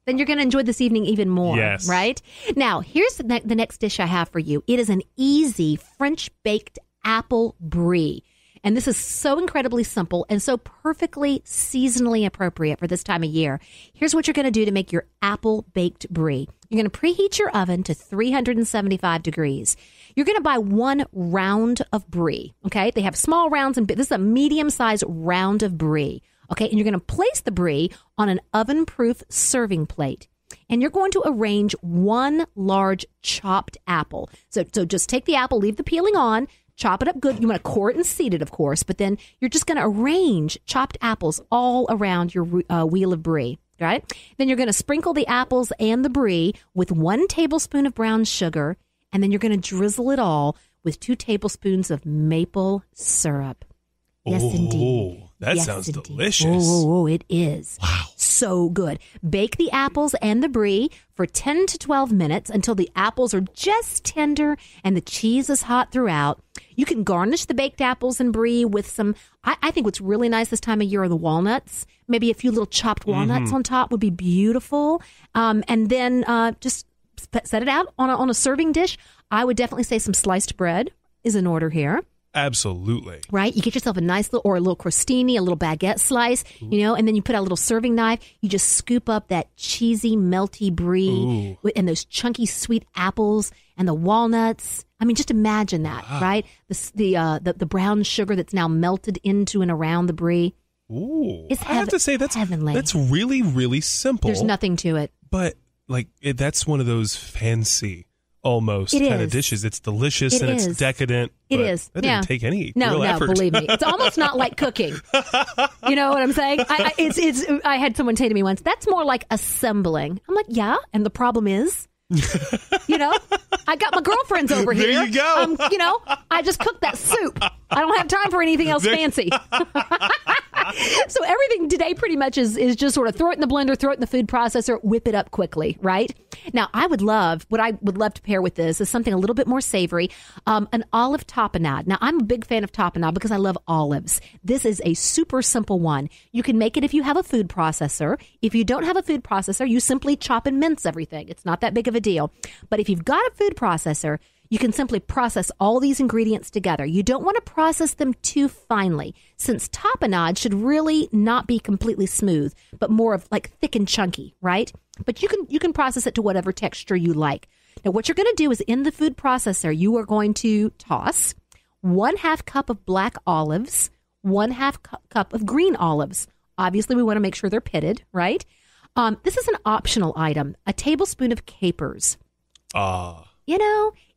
then you're going to enjoy this evening even more, Yes. right? Now, here's the next dish I have for you. It is an easy French-baked apple brie. And this is so incredibly simple and so perfectly seasonally appropriate for this time of year. Here's what you're going to do to make your apple-baked brie. You're going to preheat your oven to 375 degrees. You're going to buy 1 round of brie, okay? They have small rounds, and this is a medium-sized round of brie, okay? And you're going to place the brie on an oven-proof serving plate. And you're going to arrange 1 large chopped apple. So just take the apple, leave the peeling on, chop it up good. You want to core it and seed it, of course, but then you're just going to arrange chopped apples all around your wheel of brie, right? Then you're going to sprinkle the apples and the brie with 1 tablespoon of brown sugar, and then you're going to drizzle it all with 2 tablespoons of maple syrup. Yes, indeed. That Yes, sounds indeed. delicious. Oh, it is. Wow. So good. Bake the apples and the brie for 10 to 12 minutes until the apples are just tender and the cheese is hot throughout. You can garnish the baked apples and brie with some, I think what's really nice this time of year are the walnuts. Maybe a few little chopped walnuts on top would be beautiful. And then just set it out on a serving dish. I would definitely say some sliced bread is in order here. Absolutely. Right? You get yourself a nice little, or a little crostini, a little baguette slice, and then you put out a little serving knife. You just scoop up that cheesy, melty brie and those chunky, sweet apples and the walnuts. I mean, just imagine that, right? The brown sugar that's now melted into and around the brie. Ooh. I have to say, that's heavenly. That's really, really simple. There's nothing to it. But, that's one of those fancy almost kind of dishes. It's delicious and it's decadent. It is. That didn't take any real effort. No, believe me. It's almost not like cooking. You know what I'm saying? I had someone say to me once, that's more like assembling. I'm like, yeah. And the problem is, I got my girlfriends over here. There you go. I just cooked that soup. I don't have time for anything else fancy. So everything today pretty much is just sort of throw it in the blender, throw it in the food processor, whip it up quickly, right? Now, what I would love to pair with this is something a little bit more savory, an olive tapenade. Now, I'm a big fan of tapenade because I love olives. This is a super simple one. You can make it if you have a food processor. If you don't have a food processor, you simply chop and mince everything. It's not that big of a deal. But if you've got a food processor, you can simply process all these ingredients together. You don't want to process them too finely, since tapenade should really not be completely smooth, but more of like thick and chunky, right? But you can process it to whatever texture you like. Now, what you're going to do is in the food processor, you are going to toss 1/2 cup of black olives, 1/2 cup of green olives. Obviously, we want to make sure they're pitted, right? This is an optional item, a tablespoon of capers.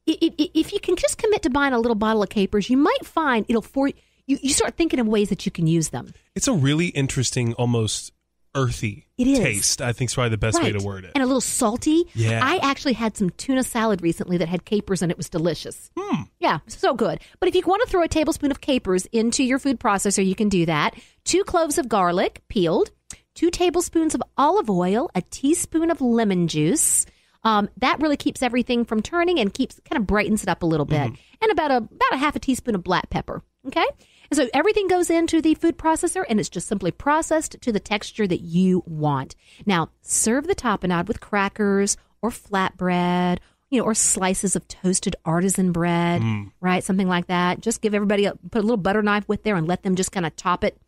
If you can just commit to buying a little bottle of capers, you might find you start thinking of ways that you can use them. It's a really interesting, almost earthy taste. I think is probably the best way to word it. And a little salty. Yeah. I actually had some tuna salad recently that had capers and it was delicious. Yeah, so good. But if you want to throw a tablespoon of capers into your food processor, you can do that. 2 cloves of garlic, peeled. 2 tablespoons of olive oil, a teaspoon of lemon juice. That really keeps everything from turning and kind of brightens it up a little bit. And about a 1/2 teaspoon of black pepper. Okay? And so everything goes into the food processor and it's just simply processed to the texture that you want. Now, serve the tapenade with crackers or flatbread, or slices of toasted artisan bread, right? Something like that. Just give everybody put a little butter knife with there and let them just kind of top it,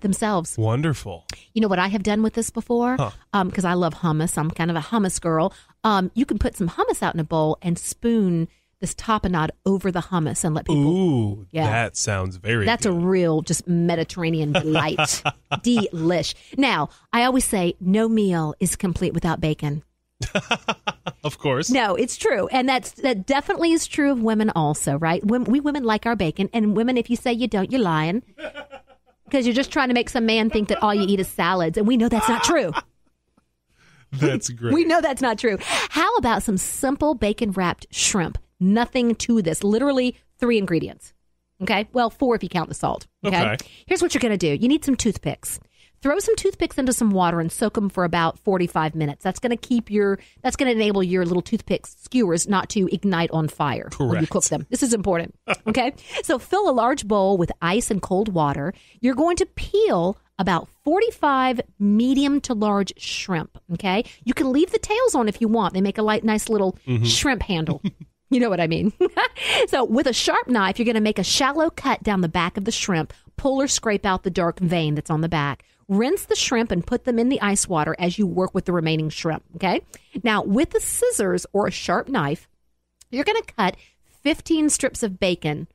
themselves. Wonderful. You know what I have done with this before? Because I love hummus. I'm kind of a hummus girl. You can put some hummus out in a bowl and spoon this tapenade over the hummus and let people. Ooh, that sounds very That's good. a real just Mediterranean delight. Delish. Now, I always say no meal is complete without bacon. Of course. No, it's true. And that definitely is true of women also, right? We women like our bacon. And women, if you say you don't, you're lying. Because you're just trying to make some man think that all you eat is salads. And we know that's not true. That's great. We know that's not true. How about some simple bacon-wrapped shrimp? Nothing to this. Literally 3 ingredients. Okay? Well, 4 if you count the salt. Okay? Here's what you're going to do. You need some toothpicks. Throw some toothpicks into some water and soak them for about 45 minutes. That's going to enable your little toothpick skewers not to ignite on fire when you cook them. This is important. Okay? So fill a large bowl with ice and cold water. You're going to peel about 45 medium to large shrimp, okay? You can leave the tails on if you want. They make a nice little shrimp handle. You know what I mean? So with a sharp knife, you're going to make a shallow cut down the back of the shrimp, pull or scrape out the dark vein that's on the back. Rinse the shrimp and put them in the ice water as you work with the remaining shrimp, okay? Now, with the scissors or a sharp knife, you're going to cut 15 strips of bacon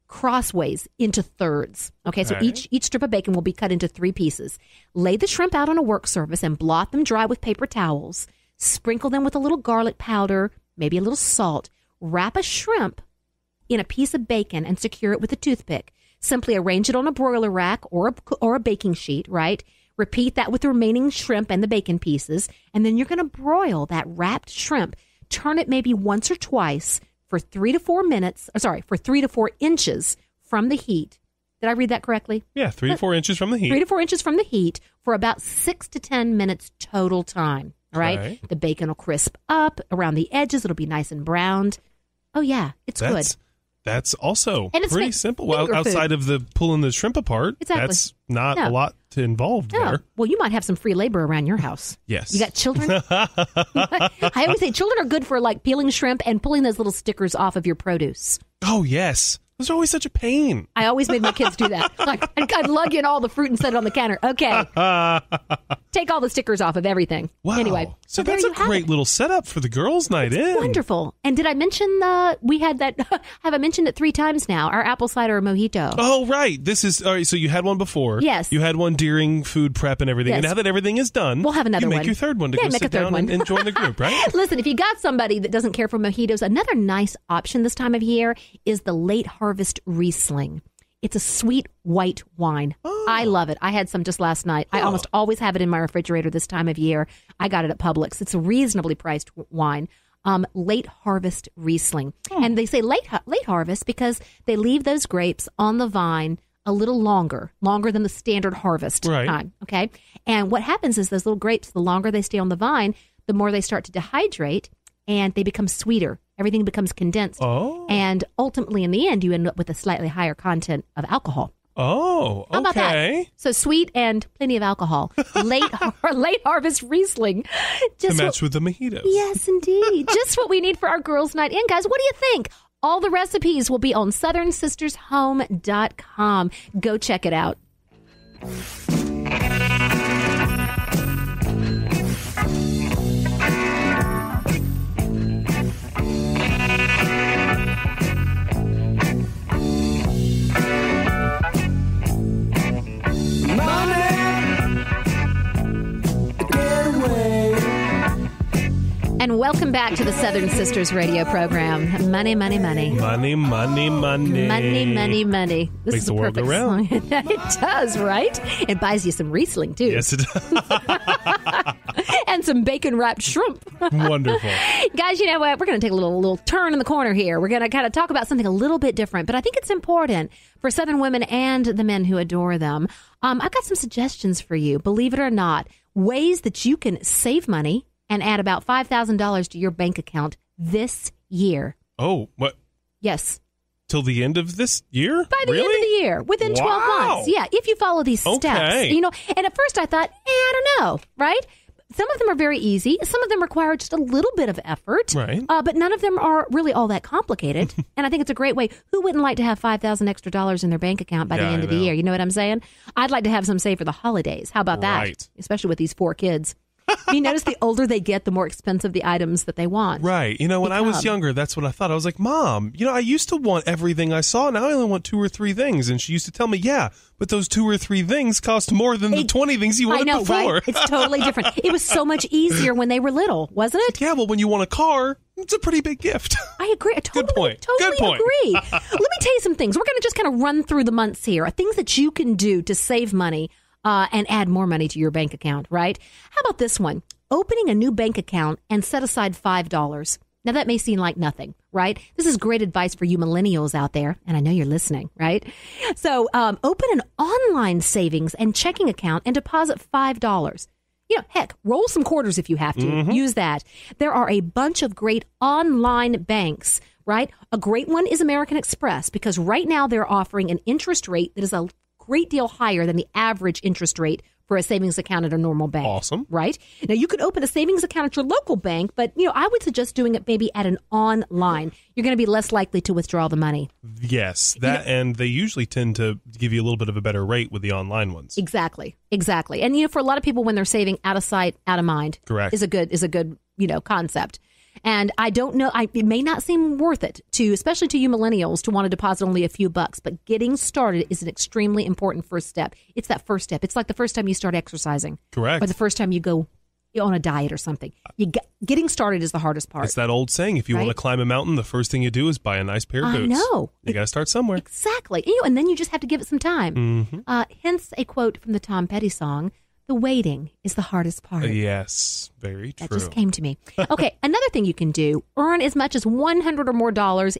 crossways into thirds. Okay, so each strip of bacon will be cut into 3 pieces. Lay the shrimp out on a work surface and blot them dry with paper towels. Sprinkle them with a little garlic powder, maybe a little salt. Wrap a shrimp in a piece of bacon and secure it with a toothpick. Simply arrange it on a broiler rack or a baking sheet, right? Repeat that with the remaining shrimp and the bacon pieces, and then you're going to broil that wrapped shrimp. Turn it maybe once or twice for 3 to 4 minutes, for 3 to 4 inches from the heat. Did I read that correctly? Yeah, 3 to 4 inches from the heat. 3 to 4 inches from the heat for about 6 to 10 minutes total time, all right? The bacon will crisp up. Around the edges, it'll be nice and browned. Oh, yeah, it's good. That's also and it's pretty simple. Well, outside of the pulling the shrimp apart, that's not a lot to involve there. Well, you might have some free labor around your house. Yes. You got children? I always say children are good for like peeling shrimp and pulling those little stickers off of your produce. Oh, yes. Those are always such a pain. I always made my kids do that. Like, I'd lug in all the fruit and set it on the counter. Okay. Take all the stickers off of everything. Wow. Anyway. So that's a great little setup for the girls' night in. Wonderful. And did I mention we had that? Have I mentioned it 3 times now? Our apple cider mojito. Oh, right. This is, all right, so you had one before. Yes. You had one during food prep and everything. Yes. And now that everything is done, we'll have another you one. make your third one to go sit down and join the group, right? Listen, if you got somebody that doesn't care for mojitos, another nice option this time of year is the late harvest Riesling. It's a sweet white wine. Oh. I love it. I had some just last night. I almost always have it in my refrigerator this time of year. I got it at Publix. It's a reasonably priced wine. Late harvest Riesling. And they say late harvest because they leave those grapes on the vine a little longer than the standard harvest time. Okay. And what happens is those little grapes, the longer they stay on the vine, the more they start to dehydrate and they become sweeter. Everything becomes condensed. Oh. And ultimately, in the end, you end up with a slightly higher content of alcohol. Oh, okay. How about that? So sweet and plenty of alcohol. Late harvest Riesling. To match with the mojitos. Yes, indeed. Just what we need for our girls' night in, guys. What do you think? All the recipes will be on SouthernSistersHome.com. Go check it out. And welcome back to the Southern Sisters radio program. Money, money, money. Money, money, money. Money, money, money. This Makes is the world go round. It does, right? It buys you some Riesling, too. Yes, it does. And some bacon-wrapped shrimp. Wonderful. Guys, you know what? We're going to take a little turn in the corner here. We're going to kind of talk about something a little bit different, but I think it's important for Southern women and the men who adore them. I've got some suggestions for you, believe it or not, ways that you can save money and add about $5,000 to your bank account this year. Oh, what? Yes. Till the end of this year? By the end of the year, within 12 months. Yeah, if you follow these steps. You know, and at first I thought, I don't know, right? Some of them are very easy. Some of them require just a little bit of effort. Right. But none of them are really all that complicated. And I think it's a great way. Who wouldn't like to have $5,000 extra in their bank account by the end of the year? You know what I'm saying? I'd like to have some saved for the holidays. How about that? Especially with these 4 kids. You notice the older they get, the more expensive the items that they want. Right. You know, when I was younger, that's what I thought. I was like, Mom, you know, I used to want everything I saw. Now I only want 2 or 3 things. And she used to tell me, yeah, but those 2 or 3 things cost more than the 20 things you wanted before. Right? It's totally different. It was so much easier when they were little, wasn't it? Yeah, well, when you want a car, it's a pretty big gift. I agree. I totally agree. Let me tell you some things. We're going to just kind of run through the months here. Things that you can do to save money and add more money to your bank account, right? How about this one? Opening a new bank account and set aside $5. Now, that may seem like nothing, right? This is great advice for you millennials out there, and I know you're listening, right? So open an online savings and checking account and deposit $5. You know, heck, roll some quarters if you have to. Mm-hmm. Use that. There are a bunch of great online banks, right? A great one is American Express because right now they're offering an interest rate that is a great deal higher than the average interest rate for a savings account at a normal bank. Awesome. Right? Now, you could open a savings account at your local bank, but, I would suggest doing it maybe at an online. You're going to be less likely to withdraw the money. Yes, and they usually tend to give you a little bit of a better rate with the online ones. Exactly. And, for a lot of people, when they're saving, out of sight, out of mind. Correct. Is a good, concept. And I don't know, it may not seem worth it especially to you millennials, to want to deposit only a few bucks, but getting started is an extremely important first step. It's that first step. It's like the first time you start exercising. Correct. Or the first time you go on a diet or something. Getting started is the hardest part. It's that old saying, if you want to climb a mountain, the first thing you do is buy a nice pair of boots. I know. You got to start somewhere. Exactly. And then you just have to give it some time. Mm-hmm. Hence a quote from the Tom Petty song, "The waiting is the hardest part." Yes, very true. That just came to me. Okay, another thing you can do, earn as much as $100 or more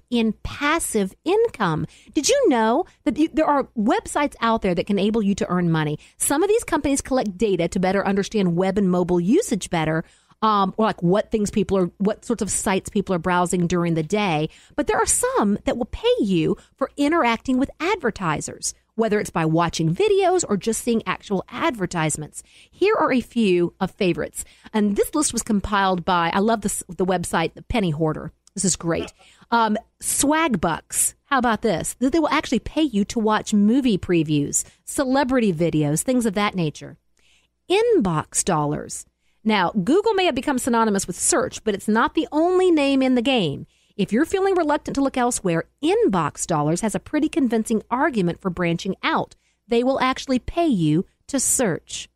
in passive income. Did you know that there are websites out there that can enable you to earn money? Some of these companies collect data to better understand web and mobile usage better, or like what sorts of sites people are browsing during the day. But there are some that will pay you for interacting with advertisers, whether it's by watching videos or just seeing actual advertisements. Here are a few of favorites. And this list was compiled by, I love the website, the Penny Hoarder. This is great. Swag Bucks. How about this? They will actually pay you to watch movie previews, celebrity videos, things of that nature. Inbox Dollars. Now, Google may have become synonymous with search, but it's not the only name in the game. If you're feeling reluctant to look elsewhere, Inbox Dollars has a pretty convincing argument for branching out. They will actually pay you to search.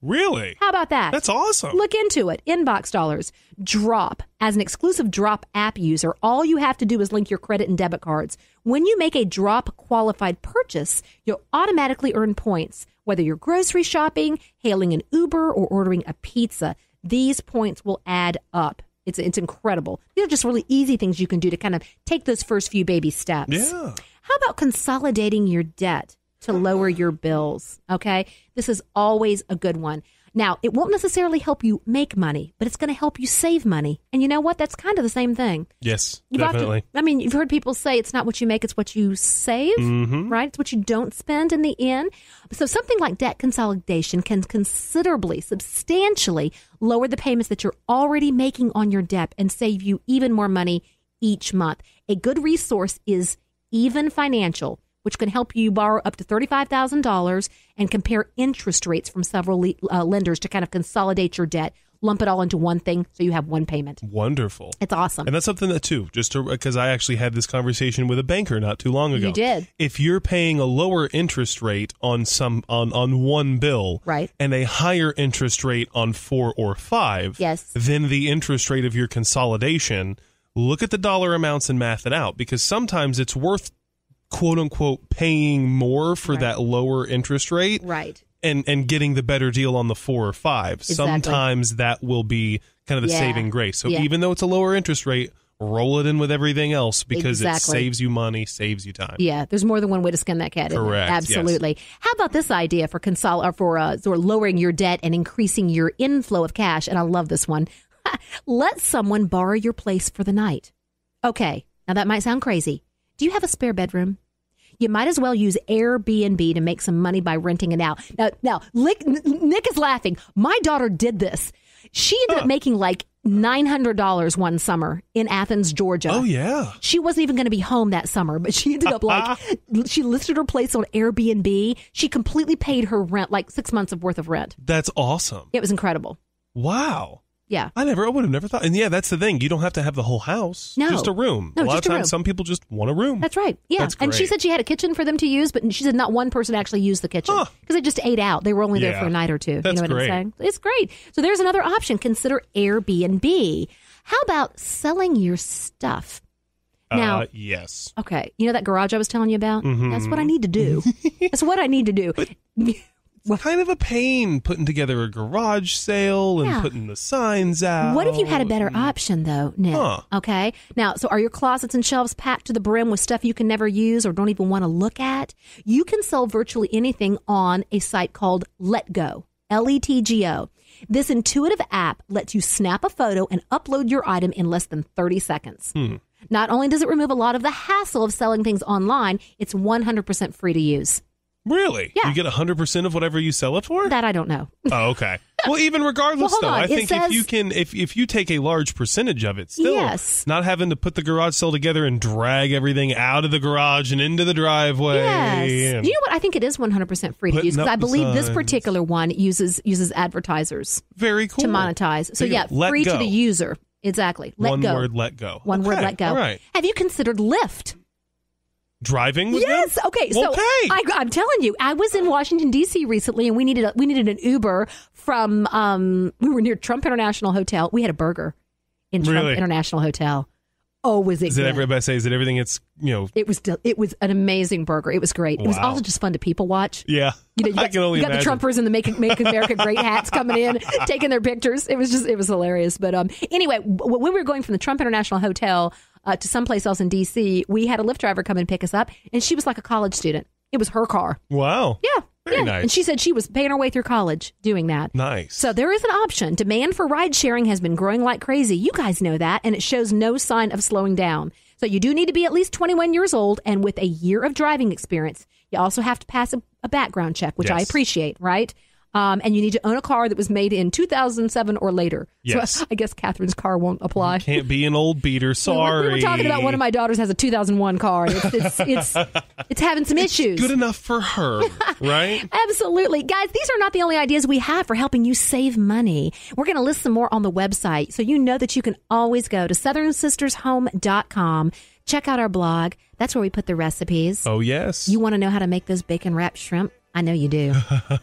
Really? How about that? That's awesome. Look into it. Inbox Dollars. Drop. As an exclusive Drop app user, all you have to do is link your credit and debit cards. When you make a Drop qualified purchase, you'll automatically earn points, whether you're grocery shopping, hailing an Uber, or ordering a pizza. These points will add up. It's incredible. These are just really easy things you can do to kind of take those first few baby steps. Yeah. How about consolidating your debt to lower your bills? Okay. This is always a good one. Now, it won't necessarily help you make money, but it's going to help you save money. And you know what? That's kind of the same thing. Yes, definitely. You've heard people say it's not what you make, it's what you save, right? It's what you don't spend in the end. So something like debt consolidation can considerably, substantially lower the payments that you're already making on your debt and save you even more money each month. A good resource is Even Financial, which can help you borrow up to $35,000 and compare interest rates from several lenders to kind of consolidate your debt, lump it all into one thing so you have one payment. Wonderful. It's awesome. And that's something that, too, because I actually had this conversation with a banker not too long ago. You did. If you're paying a lower interest rate on one bill, right, and a higher interest rate on 4 or 5, yes, then the interest rate of your consolidation, look at the dollar amounts and math it out, because sometimes it's worth quote unquote paying more for that lower interest rate, right, and getting the better deal on the 4 or 5. Exactly. Sometimes that will be kind of the saving grace. So even though it's a lower interest rate, roll it in with everything else, because it saves you money, saves you time. Yeah, there's more than one way to skin that cat. Correct. Absolutely. Yes. How about this idea for sort of lowering your debt and increasing your inflow of cash? And I love this one. Let someone borrow your place for the night. Okay, now that might sound crazy. Do you have a spare bedroom? You might as well use Airbnb to make some money by renting it out. Now, Nick is laughing. My daughter did this. She ended up making like $900 one summer in Athens, Georgia. Oh, yeah. She wasn't even going to be home that summer, but she ended up she listed her place on Airbnb. She completely paid her rent, like 6 months of worth of rent. That's awesome. It was incredible. Wow. Yeah. I would have never thought. And yeah, that's the thing. You don't have to have the whole house. No. Just a room. No, a lot just of a times room. some people just want a room. That's right. Yeah. That's and she great. said she had a kitchen for them to use, but she said not one person actually used the kitchen because they just ate out. They were only there for a night or two. That's you know what great. I'm saying? It's great. So there's another option. Consider Airbnb. How about selling your stuff? Now, yes. Okay. You know that garage I was telling you about? Mm-hmm. That's what I need to do. That's what I need to do. It's kind of a pain putting together a garage sale and putting the signs out. What if you had a better option, though, Nick? Okay. Now, so are your closets and shelves packed to the brim with stuff you can never use or don't even want to look at? You can sell virtually anything on a site called LetGo, LetGo. This intuitive app lets you snap a photo and upload your item in less than 30 seconds. Not only does it remove a lot of the hassle of selling things online, it's 100% free to use. Really? Yeah. You get 100% of whatever you sell it for? That I don't know. Oh, okay. Well, even regardless, Well, hold though, on. I It think says- if you take a large percentage of it, still Yes. not having to put the garage sale together and drag everything out of the garage and into the driveway. Yes. and You know what? I think it is 100% free to putting use because up I believe this signs. particular one uses advertisers Very cool. to monetize. So, There you yeah, go. Let free go. to the user. Exactly. Let One go. word, let go. One word, Okay, let go. all right. Have you considered Lyft? Driving with Yes. them? Okay. So I'm telling you, I was in Washington D.C. recently, and we needed an Uber from. We were near Trump International Hotel. We had a burger in Trump Really? International Hotel. Oh, was it? Is it good? everybody say? Is it everything? It's It was an amazing burger. It was great. It was Wow. also just fun to people watch. Yeah. You I can only you got imagine. the Trumpers and the Make America Great hats coming in, taking their pictures. It was hilarious. But anyway, when we were going from the Trump International Hotel to someplace else in D.C., we had a Lyft driver come and pick us up, and she was like a college student. It was her car. Wow. Yeah. Very nice. And she said she was paying her way through college doing that. Nice. So there is an option. Demand for ride sharing has been growing like crazy. You guys know that, and it shows no sign of slowing down. So you do need to be at least 21 years old and with a year of driving experience. You also have to pass a background check, which I Yes. appreciate, right? And you need to own a car that was made in 2007 or later. Yes. So I guess Catherine's car won't apply. Can't be an old beater. Sorry. We were talking about one of my daughters has a 2001 car. And it's having some issues. Good enough for her, right? Absolutely. Guys, these are not the only ideas we have for helping you save money. We're going to list some more on the website, so you know that you can always go to southernsistershome.com. Check out our blog. That's where we put the recipes. Oh, yes. You want to know how to make those bacon wrapped shrimp? I know you do,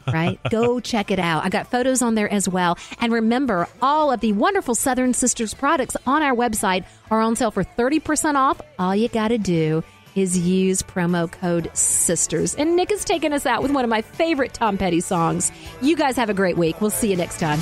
right? Go check it out. I got photos on there as well. And remember, all of the wonderful Southern Sisters products on our website are on sale for 30% off. All you got to do is use promo code SISTERS. And Nick is taking us out with one of my favorite Tom Petty songs. You guys have a great week. We'll see you next time.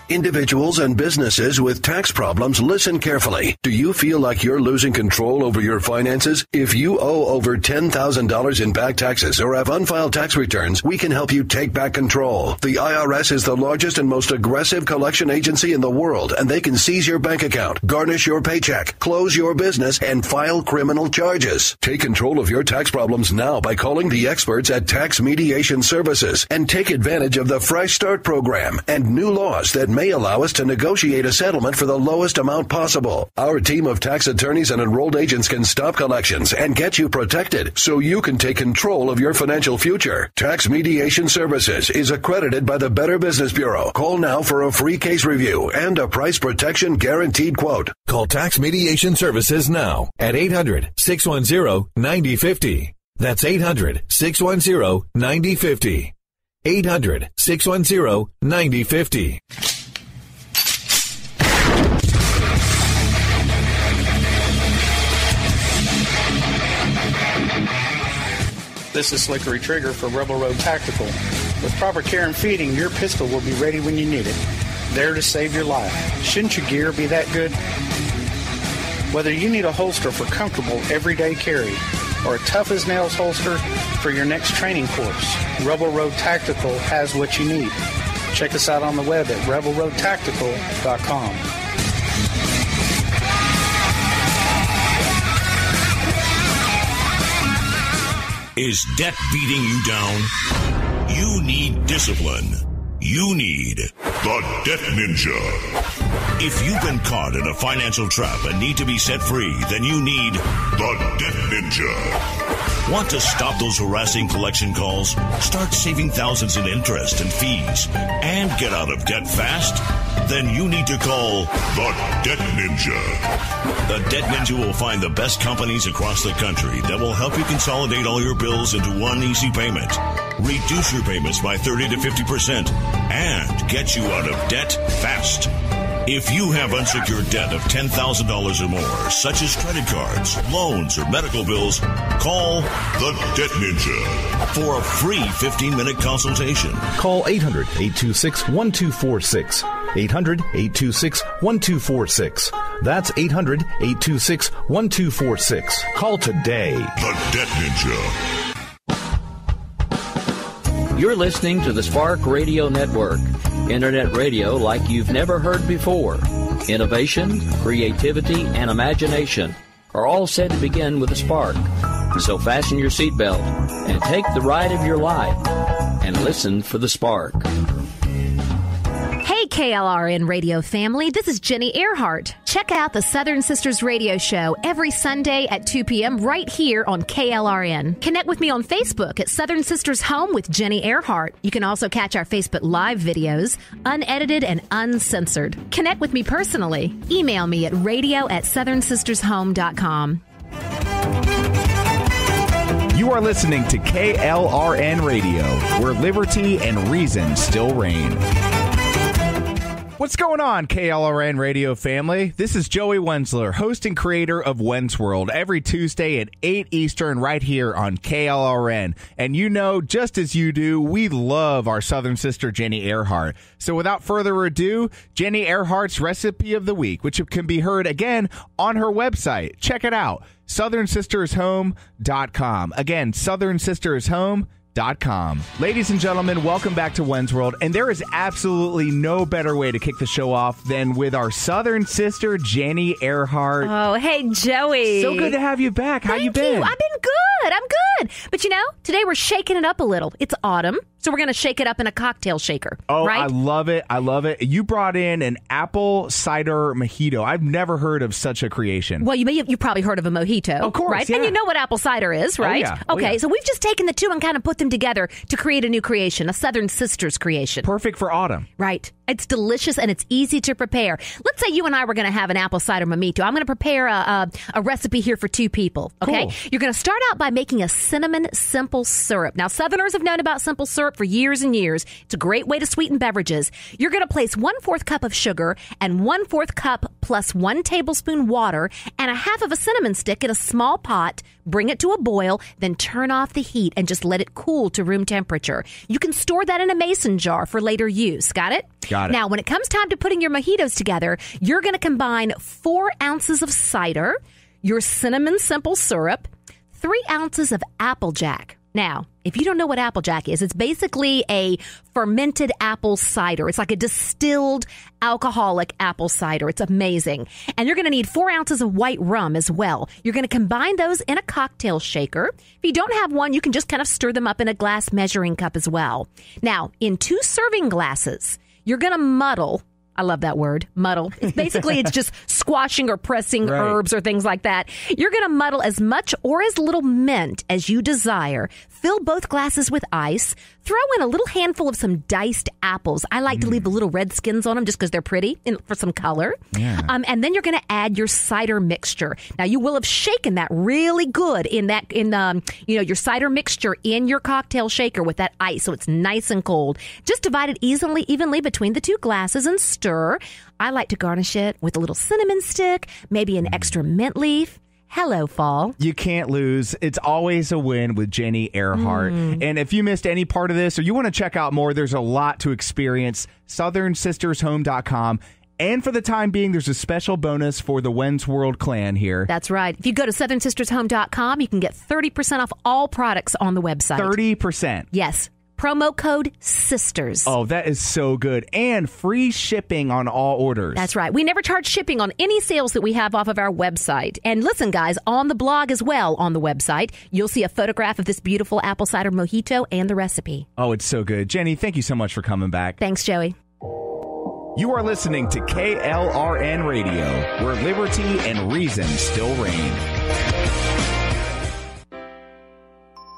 Individuals and businesses with tax problems, listen carefully. Do you feel like you're losing control over your finances? If you owe over $10,000 in back taxes or have unfiled tax returns, we can help you take back control. The IRS is the largest and most aggressive collection agency in the world, and they can seize your bank account, garnish your paycheck, close your business, and file criminal charges. Take control of your tax problems now by calling the experts at Tax Mediation Services and take advantage of the Fresh Start program and new laws that may allow us to negotiate a settlement for the lowest amount possible. Our team of tax attorneys and enrolled agents can stop collections and get you protected so you can take control of your financial future. Tax Mediation Services is accredited by the Better Business Bureau. Call now for a free case review and a price protection guaranteed quote. Call Tax Mediation Services now at 800-610-9050. That's 800-610-9050. 800-610-9050. This is Slickery Trigger for Rebel Road Tactical. With proper care and feeding, your pistol will be ready when you need it, there to save your life. Shouldn't your gear be that good? Whether you need a holster for comfortable everyday carry or a tough-as-nails holster for your next training course, Rebel Road Tactical has what you need. Check us out on the web at rebelroadtactical.com. Is debt beating you down? You need discipline. You need the Debt Ninja. If you've been caught in a financial trap and need to be set free, then you need the Debt Ninja. Want to stop those harassing collection calls, start saving thousands in interest and fees, and get out of debt fast? Then you need to call the Debt Ninja. The Debt Ninja will find the best companies across the country that will help you consolidate all your bills into one easy payment, reduce your payments by 30 to 50%, and get you out of debt fast. If you have unsecured debt of $10,000 or more, such as credit cards, loans, or medical bills, call the Debt Ninja for a free 15-minute consultation. Call 800-826-1246. 800-826-1246. That's 800-826-1246. Call today. The Debt Ninja. You're listening to the Spark Radio Network, internet radio like you've never heard before. Innovation, creativity, and imagination are all said to begin with a spark. So fasten your seatbelt and take the ride of your life and listen for the spark. Hey, KLRN radio family, this is Jenny Earhart. Check out the Southern Sisters radio show every Sunday at 2 p.m. right here on KLRN. Connect with me on Facebook at Southern Sisters Home with Jenny Earhart. You can also catch our Facebook Live videos, unedited and uncensored. Connect with me personally. Email me at radio@southernsistershome.com. You are listening to KLRN Radio, where liberty and reason still reign. What's going on, KLRN Radio family? This is Joey Wensler, host and creator of Wens World, every Tuesday at 8 Eastern right here on KLRN. And you know, just as you do, we love our Southern sister, Jenny Earhart. So without further ado, Jenny Earhart's Recipe of the Week, which can be heard again on her website. Check it out, SouthernSistersHome.com. Again, SouthernSistersHome.com. Ladies and gentlemen, welcome back to Wens World, and there is absolutely no better way to kick the show off than with our Southern sister, Jenny Earhart. Oh, hey, Joey. So good to have you back. How you been? I've been good. I'm good. But you know, today we're shaking it up a little. It's autumn, so we're going to shake it up in a cocktail shaker. Oh, right? I love it. I love it. You brought in an apple cider mojito. I've never heard of such a creation. Well, you probably heard of a mojito. Of course, right? Yeah. And you know what apple cider is, right? Oh, yeah. Okay, so we've just taken the two and kind of put them together to create a new creation, a Southern Sisters creation. Perfect for autumn. Right. It's delicious and it's easy to prepare. Let's say you and I were going to have an apple cider mojito. I'm going to prepare a recipe here for two people. Okay. Cool. You're going to start out by making a cinnamon simple syrup. Now, Southerners have known about simple syrup for years and years. It's a great way to sweeten beverages. You're going to place 1/4 cup of sugar and 1/4 cup plus 1 tablespoon water and a half of a cinnamon stick in a small pot. Bring it to a boil, then turn off the heat and just let it cool to room temperature. You can store that in a mason jar for later use. Got it? Got it. Now, when it comes time to putting your mojitos together, you're going to combine 4 ounces of cider, your cinnamon simple syrup, 3 ounces of Applejack. Now, if you don't know what Applejack is, it's basically a fermented apple cider. It's like a distilled alcoholic apple cider. It's amazing. And you're going to need 4 ounces of white rum as well. You're going to combine those in a cocktail shaker. If you don't have one, you can just kind of stir them up in a glass measuring cup as well. Now, in 2 serving glasses, you're going to muddle. I love that word, muddle. It's just squashing or pressing herbs or things like that. You're going to muddle as much or as little mint as you desire. Fill both glasses with ice. Throw in a little handful of some diced apples. I like to leave the little red skins on them just because they're pretty and for some color. Yeah. And then you're going to add your cider mixture. Now, you will have shaken that really good in your cider mixture in your cocktail shaker with that ice, so it's nice and cold. Just divide it evenly between the 2 glasses and stir. I like to garnish it with a little cinnamon stick, maybe an extra mint leaf. Hello, fall. You can't lose. It's always a win with Jenny Earhart. And if you missed any part of this or you want to check out more, there's a lot to experience. SouthernSistersHome.com. And for the time being, there's a special bonus for the Wens World clan here. That's right. If you go to SouthernSistersHome.com, you can get 30% off all products on the website. 30%? Yes. Promo code SISTERS. Oh, that is so good. And free shipping on all orders. That's right. We never charge shipping on any sales that we have off of our website. And listen, guys, on the blog as well, on the website, you'll see a photograph of this beautiful apple cider mojito and the recipe. Oh, it's so good. Jenny, thank you so much for coming back. Thanks, Joey. You are listening to KLRN Radio, where liberty and reason still reign.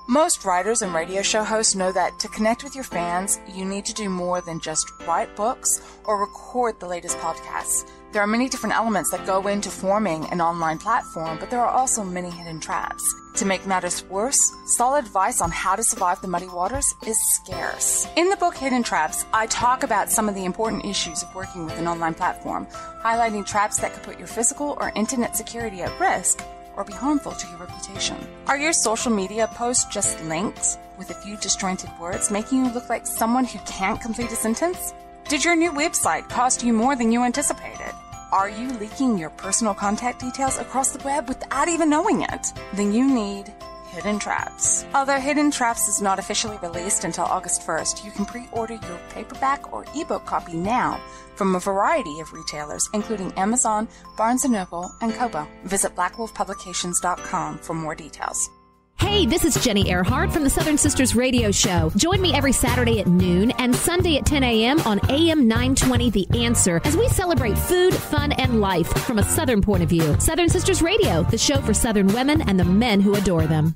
Most writers and radio show hosts know that to connect with your fans, you need to do more than just write books or record the latest podcasts. There are many different elements that go into forming an online platform, but there are also many hidden traps. To make matters worse, solid advice on how to survive the muddy waters is scarce. In the book Hidden Traps, I talk about some of the important issues of working with an online platform, highlighting traps that could put your physical or internet security at risk or be harmful to your reputation. Are your social media posts just links with a few disjointed words, making you look like someone who can't complete a sentence? Did your new website cost you more than you anticipated? Are you leaking your personal contact details across the web without even knowing it? Then you need Hidden Traps. Although Hidden Traps is not officially released until August 1st, you can pre-order your paperback or ebook copy now from a variety of retailers, including Amazon, Barnes & Noble, and Kobo. Visit blackwolfpublications.com for more details. Hey, this is Jenny Earhart from the Southern Sisters Radio Show. Join me every Saturday at noon and Sunday at 10 a.m. on AM 920 The Answer as we celebrate food, fun, and life from a Southern point of view. Southern Sisters Radio, the show for Southern women and the men who adore them.